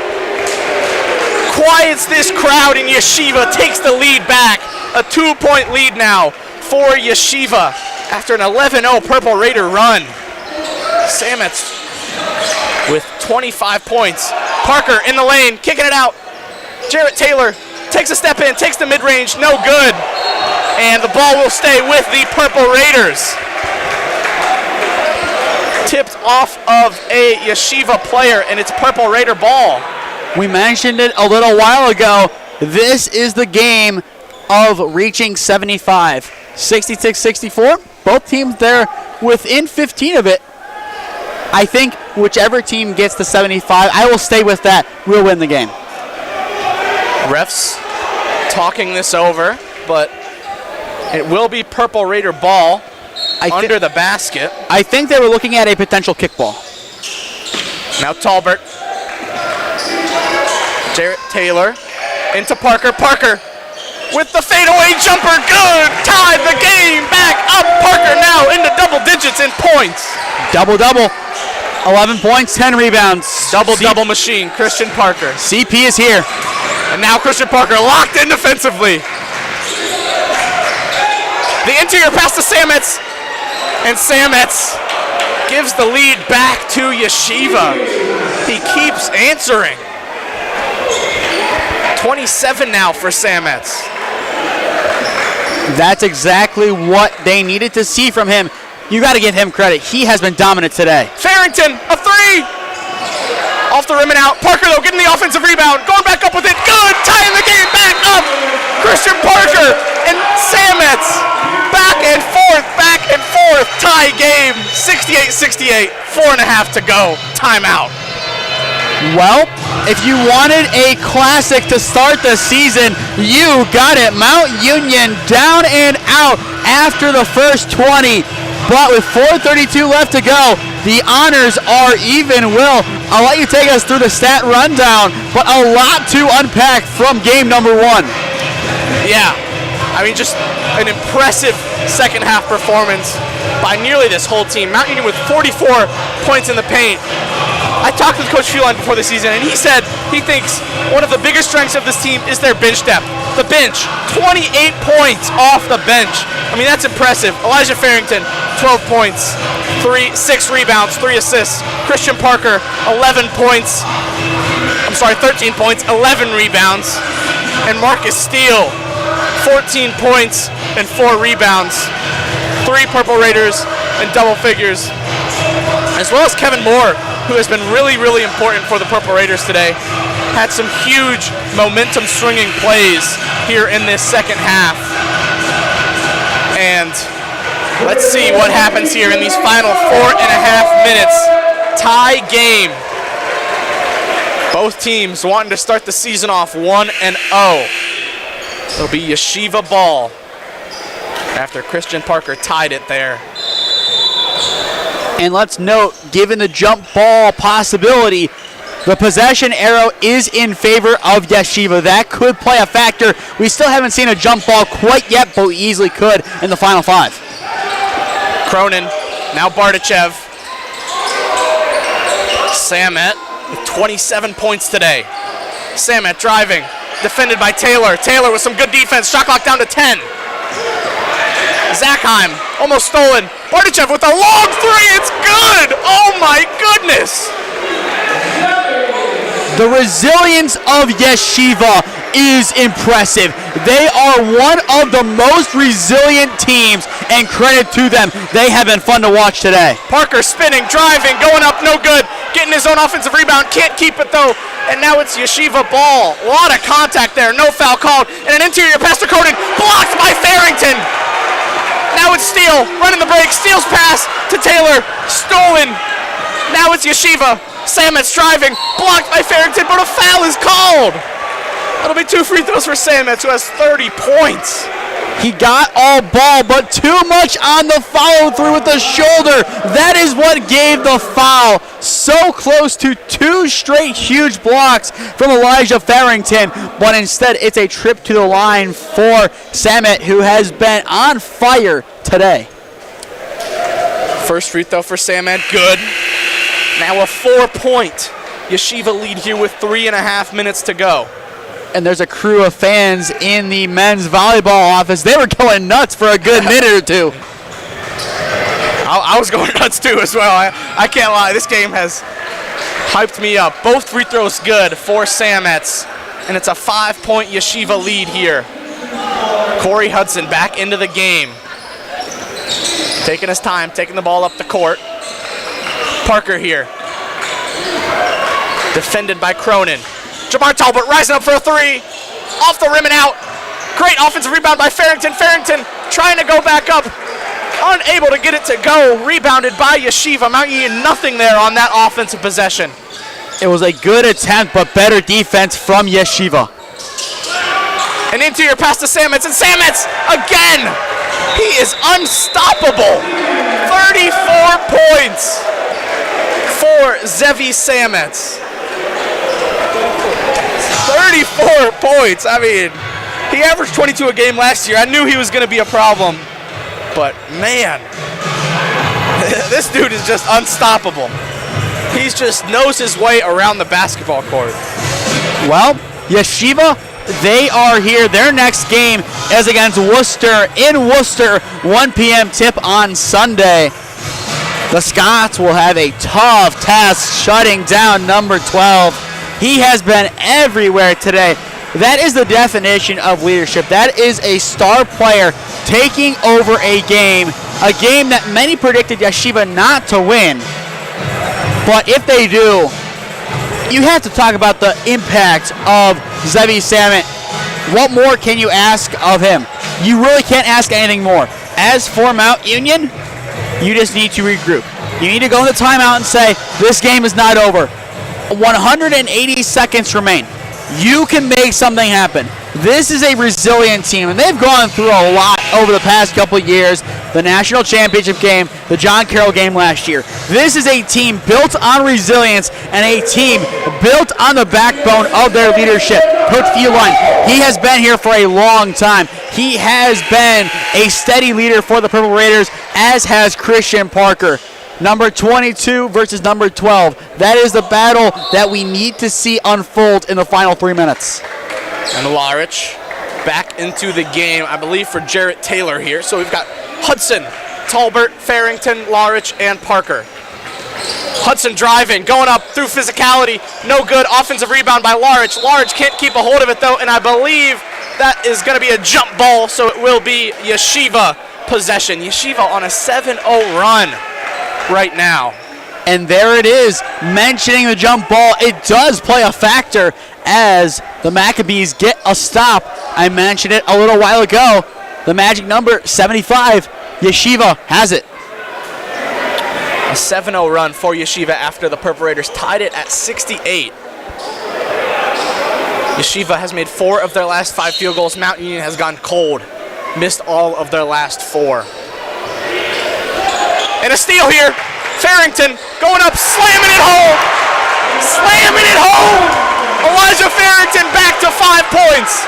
Quiets this crowd, and Yeshiva takes the lead back. A 2-point lead now for Yeshiva after an 11-0 Purple Raider run. Samet's with 25 points. Parker in the lane, kicking it out. Jarrett Taylor takes a step in, takes the mid-range, no good. And the ball will stay with the Purple Raiders. Tipped off of a Yeshiva player, and it's Purple Raider ball. We mentioned it a little while ago. This is the game of reaching 75. 66-64. Both teams there within 15 of it. I think whichever team gets to 75, I will stay with that. We'll win the game. Refs talking this over, but it will be Purple Raider ball under the basket. I think they were looking at a potential kickball. Now Talbert. Jarrett Taylor into Parker. Parker with the fadeaway jumper. Good. Tied the game back up. Parker now into double digits in points. Double-double. 11 points, 10 rebounds. Double machine, Christian Parker. CP is here. And now Christian Parker locked in defensively. The interior pass to Sametz. And Sametz gives the lead back to Yeshiva. He keeps answering. 27 now for Sametz. That's exactly what they needed to see from him. You got to give him credit. He has been dominant today. Farrington, a three. Off the rim and out. Parker, though, getting the offensive rebound. Going back up with it. Good. Tying the game back up. Christian Parker and Sametz. Back and forth. Tie game. 68-68. 4.5 to go. Timeout. Well, if you wanted a classic to start the season, you got it. Mount Union down and out after the first 20. But with 4:32 left to go, the honors are even. Will, I'll let you take us through the stat rundown, but a lot to unpack from game number 1. Yeah, I mean, just an impressive second half performance by nearly this whole team. Mount Union with 44 points in the paint. I talked with Coach Feline before the season, and he said he thinks one of the biggest strengths of this team is their bench depth. The bench, 28 points off the bench. I mean, that's impressive. Elijah Farrington, 12 points, 6 rebounds, 3 assists. Christian Parker, 13 points, 11 rebounds. And Marcus Steele, 14 points and 4 rebounds. 3 Purple Raiders in double figures. As well as Kevin Moore, who has been really, really important for the Purple Raiders today. Had some huge momentum swinging plays here in this second half. And let's see what happens here in these final 4.5 minutes. Tie game. Both teams wanting to start the season off 1-0. It'll be Yeshiva ball after Christian Parker tied it there. And let's note, given the jump ball possibility, the possession arrow is in favor of Yeshiva. That could play a factor. We still haven't seen a jump ball quite yet, but we easily could in the final 5. Cronin, now Bardachev. Samet with 27 points today. Samet driving, defended by Taylor. Taylor with some good defense, shot clock down to 10. Zachheim, almost stolen. Bardachev with a long 3, it's good! Oh my goodness! The resilience of Yeshiva is impressive. They are one of the most resilient teams, and credit to them. They have been fun to watch today. Parker spinning, driving, going up, no good. Getting his own offensive rebound, can't keep it though. And now it's Yeshiva ball. A lot of contact there, no foul called. And an interior pass to Cronin, blocked by Farrington. Now it's Steele, running the break. Steele's pass to Taylor, stolen. Now it's Yeshiva. Sametz driving, blocked by Farrington, but a foul is called. That'll be 2 free throws for Sametz, who has 30 points. He got all ball, but too much on the follow-through with the shoulder. That is what gave the foul. So close to 2 straight huge blocks from Elijah Farrington, but instead it's a trip to the line for Samet, who has been on fire today. First free throw for Samet, good. Now a 4-point Yeshiva lead here with 3.5 minutes to go. And there's a crew of fans in the men's volleyball office. They were going nuts for a good minute or two. I was going nuts too as well. I can't lie. This game has hyped me up. Both free throws good for Sametz. And it's a 5-point Yeshiva lead here. Corey Hudson back into the game. Taking his time, taking the ball up the court. Parker here. Defended by Cronin. Jamar Talbot rising up for a 3. Off the rim and out. Great offensive rebound by Farrington. Farrington trying to go back up. Unable to get it to go. Rebounded by Yeshiva. Mount Union nothing there on that offensive possession. It was a good attempt, but better defense from Yeshiva. An interior pass to Sametz, and Sametz again. He is unstoppable. 34 points for Zevi Sametz. 34 points. I mean, He averaged 22 a game last year. I knew he was going to be a problem. But, man, this dude is just unstoppable. He just knows his way around the basketball court. Well, Yeshiva, they are here. Their next game is against Worcester in Worcester, 1 p.m. tip on Sunday. The Scots will have a tough task shutting down number 12. He has been everywhere today. That is the definition of leadership. That is a star player taking over a game that many predicted Yeshiva not to win. But if they do, you have to talk about the impact of Zevi Samet. What more can you ask of him? You really can't ask anything more. As for Mount Union, you just need to regroup. You need to go in the timeout and say, this game is not over. 180 seconds remain. You can make something happen. This is a resilient team, and they've gone through a lot over the past couple of years. The national championship game, the John Carroll game last year. This is a team built on resilience and a team built on the backbone of their leadership. Coach Fuline, he has been here for a long time. He has been a steady leader for the Purple Raiders, as has Christian Parker. Number 22 versus number 12. That is the battle that we need to see unfold in the final 3 minutes. And Larich back into the game, I believe, for Jarrett Taylor here. So we've got Hudson, Talbert, Farrington, Larich, and Parker. Hudson driving, going up through physicality. No good. Offensive rebound by Larich. Larich can't keep a hold of it, though, and I believe that is going to be a jump ball, so it will be Yeshiva possession. Yeshiva on a 7-0 run right now. And there it is, mentioning the jump ball. It does play a factor as the Maccabees get a stop. I mentioned it a little while ago. The magic number, 75. Yeshiva has it. A 7-0 run for Yeshiva after the Purple Raiders tied it at 68. Yeshiva has made 4 of their last 5 field goals. Mount Union has gone cold. Missed all of their last 4. And a steal here. Farrington going up, slamming it home. Slamming it home. Elijah Farrington back to 5 points.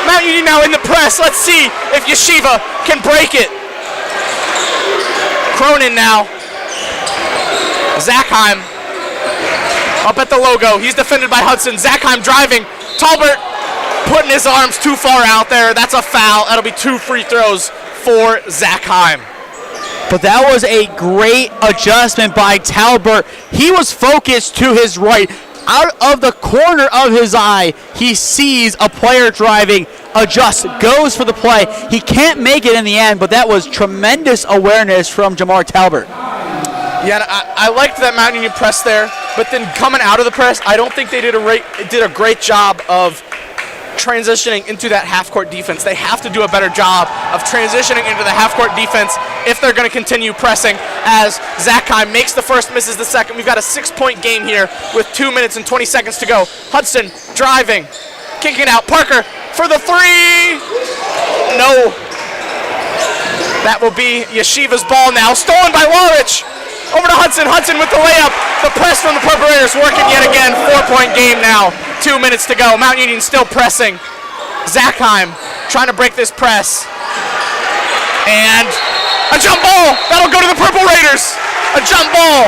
Mount Union now in the press. Let's see if Yeshiva can break it. Cronin now. Zachheim up at the logo. He's defended by Hudson. Zachheim driving. Talbert putting his arms too far out there. That's a foul. That'll be 2 free throws for Zachheim. But that was a great adjustment by Talbert. He was focused to his right. Out of the corner of his eye, he sees a player driving, adjusts, goes for the play. He can't make it in the end, but that was tremendous awareness from Jamar Talbert. Yeah, I liked that Mount Union press there, but then coming out of the press, I don't think they did a great job of transitioning into that half-court defense. They have to do a better job of transitioning into the half-court defense if they're going to continue pressing, as Zachheim makes the first, misses the second. We've got a 6-point game here with 2 minutes and 20 seconds to go. Hudson driving, kicking it out. Parker for the 3. No. That will be Yeshiva's ball now. Stolen by Larich. Over to Hudson. Hudson with the layup. The press from the Purple Raiders working yet again. 4-point game now. 2 minutes to go. Mount Union still pressing. Zachheim trying to break this press. And a jump ball. That'll go to the Purple Raiders. A jump ball.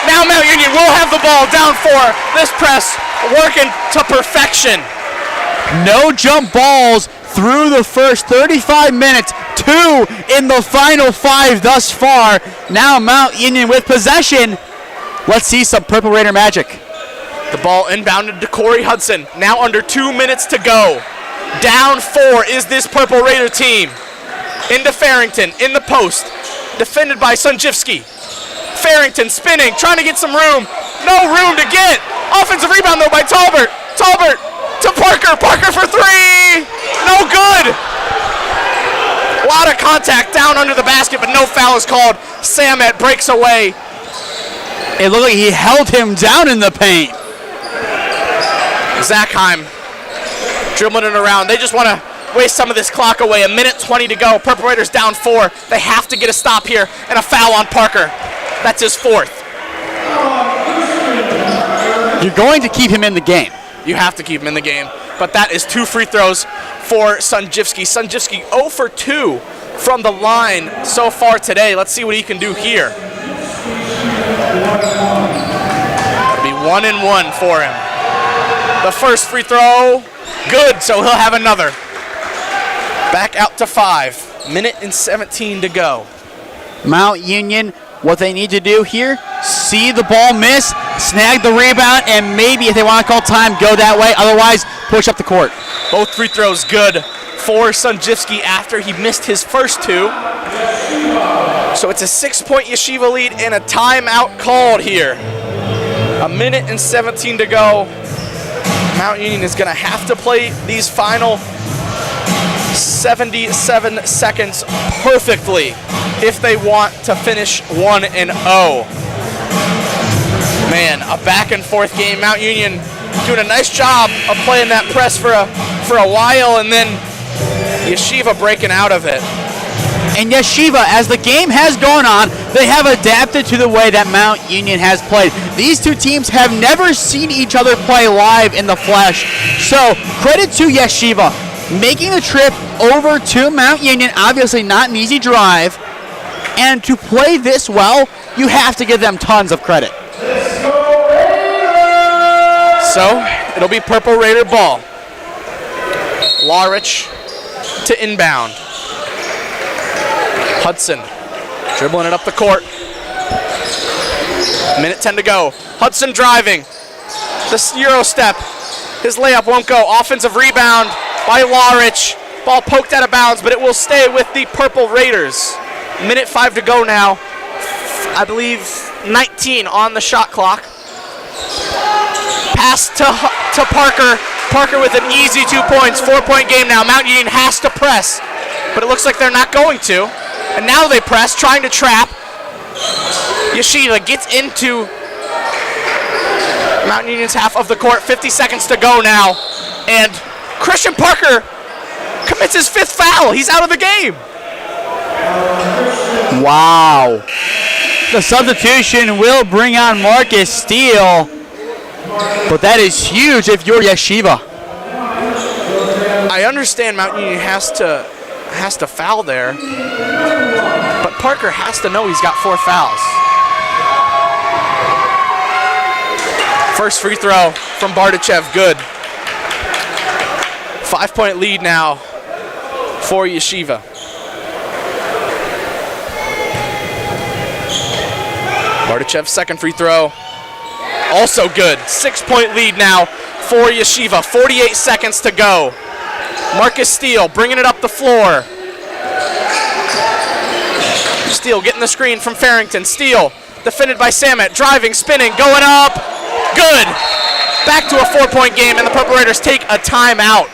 Now Mount Union will have the ball. Down 4. This press working to perfection. No jump balls through the first 35 minutes. 2 in the final 5 thus far. Now Mount Union with possession. Let's see some Purple Raider magic. The ball inbounded to Corey Hudson. Now under 2 minutes to go. Down 4 is this Purple Raider team. Into Farrington, in the post. Defended by Sunjivsky. Farrington spinning, trying to get some room. No room to get. Offensive rebound though by Talbert. Talbert to Parker. Parker for 3. No good. A lot of contact down under the basket, but no foul is called. Samet breaks away. It looked like he held him down in the paint. Zachheim dribbling it around. They just want to waste some of this clock away. 1:20 to go. Purple Raiders down 4. They have to get a stop here, and a foul on Parker. That's his 4th. You're going to keep him in the game. You have to keep him in the game. But that is 2 free throws for Sunjivsky. Sunjivsky 0 for 2 from the line so far today. Let's see what he can do here. It'll be 1-1 for him. The first free throw, good, so he'll have another. Back out to 5. Minute and 17 to go. Mount Union, what they need to do here, see the ball miss, snag the rebound, and maybe if they want to call time, go that way. Otherwise, push up the court. Both free throws good for Sunjivsky after he missed his first 2. So it's a 6-point Yeshiva lead and a timeout called here. A minute and 17 to go. Mount Union is going to have to play these final 77 seconds perfectly if they want to finish 1-0. Man, a back and forth game. Mount Union doing a nice job of playing that press for a while, and then Yeshiva breaking out of it. And Yeshiva, as the game has gone on, they have adapted to the way that Mount Union has played. These two teams have never seen each other play live in the flesh. So, credit to Yeshiva, making the trip over to Mount Union, obviously not an easy drive. And to play this well, you have to give them tons of credit. So, it'll be Purple Raider ball. Larich to inbound. Hudson dribbling it up the court. Minute 10 to go. Hudson driving. The Euro step. His layup won't go. Offensive rebound by Larich. Ball poked out of bounds, but it will stay with the Purple Raiders. Minute 5 to go now. I believe 19 on the shot clock. Pass to Parker. Parker with an easy 2 points. 4-point game now. Mount Union has to press, but it looks like they're not going to. And now they press, trying to trap. Yeshiva gets into Mount Union's half of the court. 50 seconds to go now. And Christian Parker commits his 5th foul. He's out of the game. Wow. The substitution will bring on Marcus Steele. But that is huge if you're Yeshiva. I understand Mount Union has to foul there, but Parker has to know he's got 4 fouls. First free throw from Bardachev, good. 5-point lead now for Yeshiva. Bardachev's second free throw, also good. 6-point lead now for Yeshiva. 48 seconds to go. Marcus Steele bringing it up the floor. Steele getting the screen from Farrington. Steele defended by Samet. Driving, spinning, going up. Good. Back to a 4-point game, and the Purple Raiders take a timeout.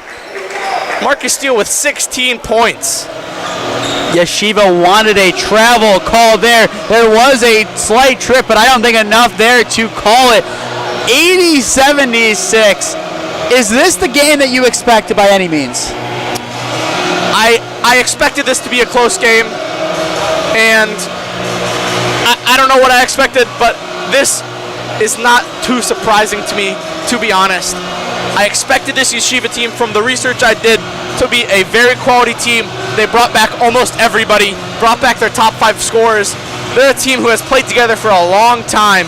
Marcus Steele with 16 points. Yeshiva wanted a travel call there. There was a slight trip, but I don't think enough there to call it. 80-76. Is this the game that you expected by any means? I expected this to be a close game, and I don't know what I expected, but this is not too surprising to me, to be honest. I expected this Yeshiva team, from the research I did, to be a very quality team. They brought back almost everybody, brought back their top 5 scorers. They're a team who has played together for a long time,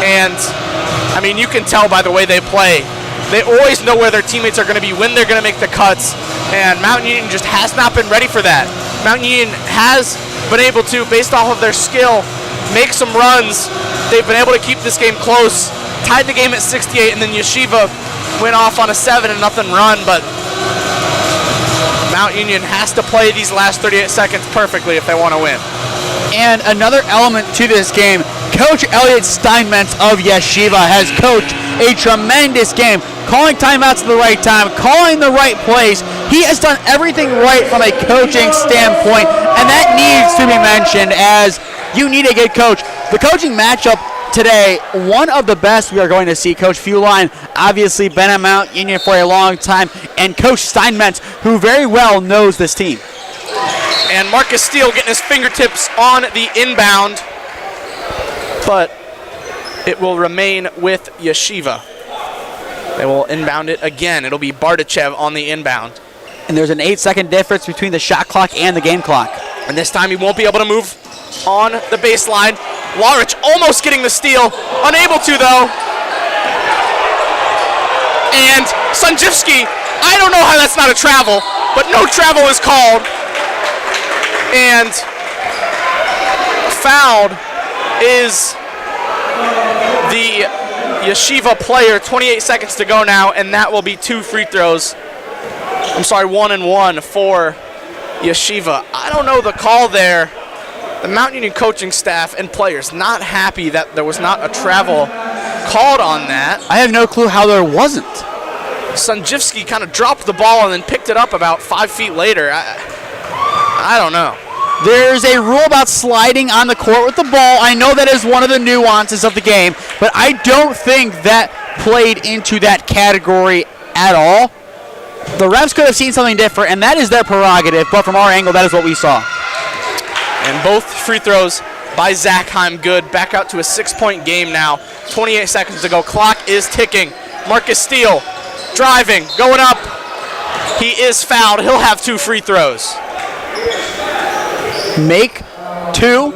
and I mean, you can tell by the way they play. They always know where their teammates are going to be, when they're going to make the cuts, and Mount Union just has not been ready for that. Mount Union has been able to, based off of their skill, make some runs. They've been able to keep this game close, tied the game at 68, and then Yeshiva went off on a 7-0 run, but Mount Union has to play these last 38 seconds perfectly if they want to win. And another element to this game, Coach Elliot Steinmetz of Yeshiva has coached a tremendous game, calling timeouts at the right time, calling the right plays. He has done everything right from a coaching standpoint, and that needs to be mentioned, as you need a good coach. The coaching matchup today, one of the best we are going to see. Coach Fuline, obviously been at Mount Union for a long time, and Coach Steinmetz, who very well knows this team. And Marcus Steele getting his fingertips on the inbound, but it will remain with Yeshiva. They will inbound it again. It'll be Bardachev on the inbound. And there's an 8-second difference between the shot clock and the game clock. And this time he won't be able to move on the baseline. Larich almost getting the steal. Unable to, though. And Sanjivsky, I don't know how that's not a travel, but no travel is called. And fouled is the Yeshiva player. 28 seconds to go now, and that will be 2 free throws. I'm sorry, 1 and 1 for Yeshiva. I don't know the call there. The Mount Union coaching staff and players not happy that there was not a travel called on that. I have no clue how there wasn't. Sanjivsky kind of dropped the ball and then picked it up about 5 feet later. I don't know. There's a rule about sliding on the court with the ball. I know that is one of the nuances of the game, but I don't think that played into that category at all. The refs could have seen something different, and that is their prerogative, but from our angle, that is what we saw. And both free throws by Zachheim good. Back out to a 6-point game now. 28 seconds to go. Clock is ticking. Marcus Steele driving, going up. He is fouled. He'll have 2 free throws. Make 2,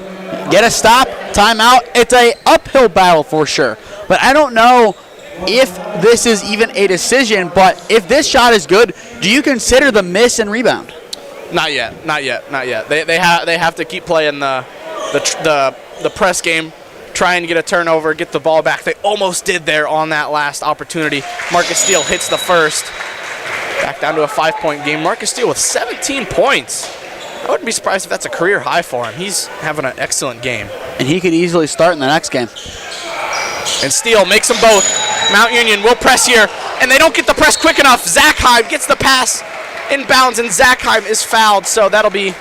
get a stop, timeout. It's a uphill battle for sure. But I don't know if this is even a decision, but if this shot is good, do you consider the miss and rebound? Not yet. They have to keep playing the press game, try and get a turnover, get the ball back. They almost did there on that last opportunity. Marcus Steele hits the first. Back down to a 5-point game. Marcus Steele with 17 points. I wouldn't be surprised if that's a career high for him. He's having an excellent game. And he could easily start in the next game. And Steele makes them both. Mount Union will press here, and they don't get the press quick enough. Zachheim gets the pass inbounds, and Zachheim is fouled, so that'll be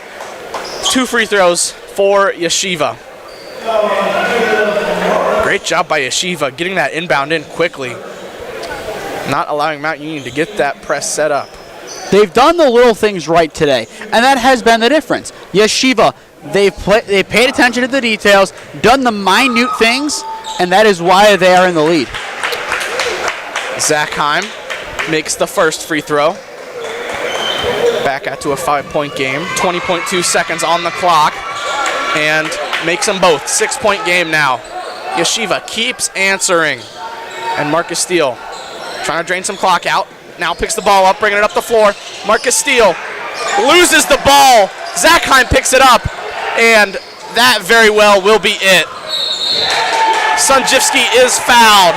2 free throws for Yeshiva. Great job by Yeshiva getting that inbound in quickly, not allowing Mount Union to get that press set up. They've done the little things right today, and that has been the difference. Yeshiva, they paid attention to the details, done the minute things, and that is why they are in the lead. Zachheim makes the first free throw. Back out to a 5-point game. 20.2 seconds on the clock, and makes them both. 6-point game now. Yeshiva keeps answering, and Marcus Steele trying to drain some clock out. Now picks the ball up, bringing it up the floor. Marcus Steele loses the ball. Zachheim picks it up, and that very well will be it. Sanjivsky is fouled.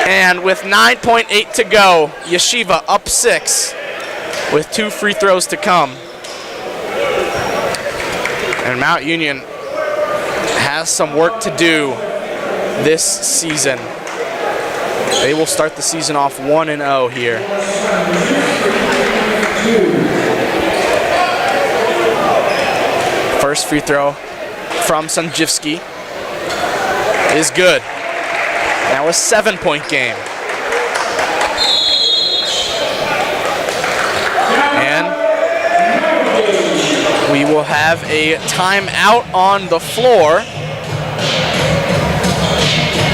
And with 9.8 to go, Yeshiva up 6 with 2 free throws to come. And Mount Union has some work to do this season. They will start the season off 1-0 here. First free throw from Sanjivsky is good. Now a 7-point game. And we will have a timeout on the floor.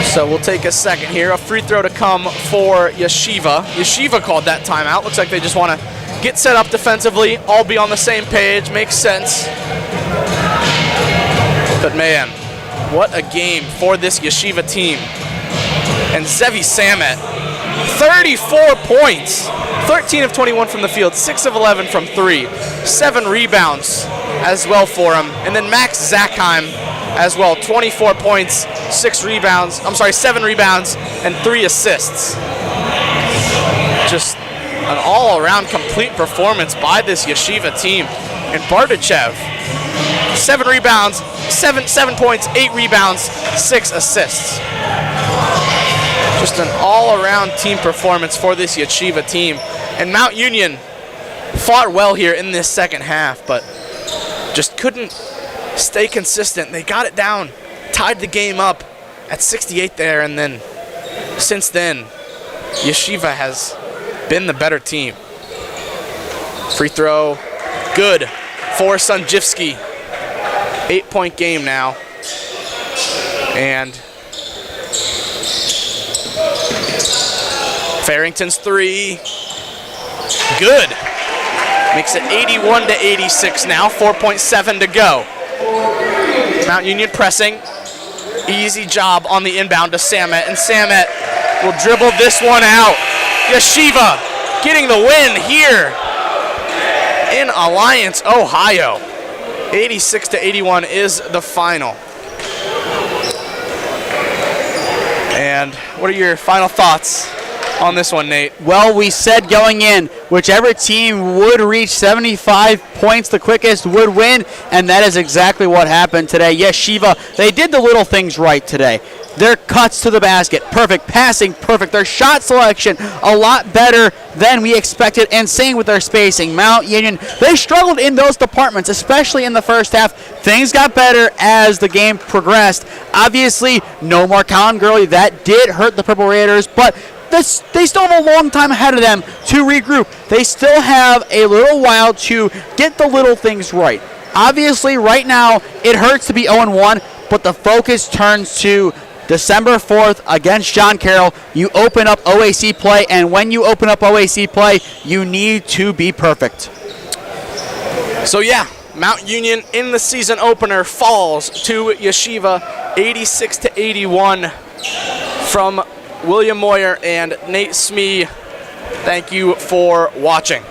So we'll take a second here. A free throw to come for Yeshiva. Yeshiva called that timeout. Looks like they just want to get set up defensively, all be on the same page. Makes sense. But man, what a game for this Yeshiva team. And Zevi Samet, 34 points. 13 of 21 from the field, 6 of 11 from 3. 7 rebounds as well for him. And then Max Zachheim as well, 24 points, 7 rebounds, and 3 assists. Just an all-around complete performance by this Yeshiva team. And Bardachev, 7 rebounds, 7 points, 8 rebounds, 6 assists. Just an all-around team performance for this Yeshiva team. And Mount Union fought well here in this second half, but just couldn't stay consistent. They got it down, tied the game up at 68 there, and then since then, Yeshiva has been the better team. Free throw, good for Sanjivsky. 8-point game now. And Farrington's 3 Good. Makes it 81 to 86 now. 4.7 to go. Mount Union pressing. Easy job on the inbound to Samet, and Samet will dribble this one out. Yeshiva getting the win here in Alliance, Ohio. 86 to 81 is the final. And what are your final thoughts on this one, Nate? Well, we said going in, whichever team would reach 75 points the quickest would win, and that is exactly what happened today. Yeshiva, they did the little things right today. Their cuts to the basket, perfect. Passing, perfect. Their shot selection, a lot better than we expected, and same with their spacing. Mount Union, they struggled in those departments, especially in the first half. Things got better as the game progressed. Obviously, no more Colin Gurley. That did hurt the Purple Raiders, but they still have a long time ahead of them to regroup. They still have a little while to get the little things right. Obviously, right now, it hurts to be 0-1, but the focus turns to December 4th against John Carroll. You open up OAC play, and when you open up OAC play, you need to be perfect. So yeah, Mount Union in the season opener falls to Yeshiva 86 to 81 from William Moyer and Nate Smee. Thank you for watching.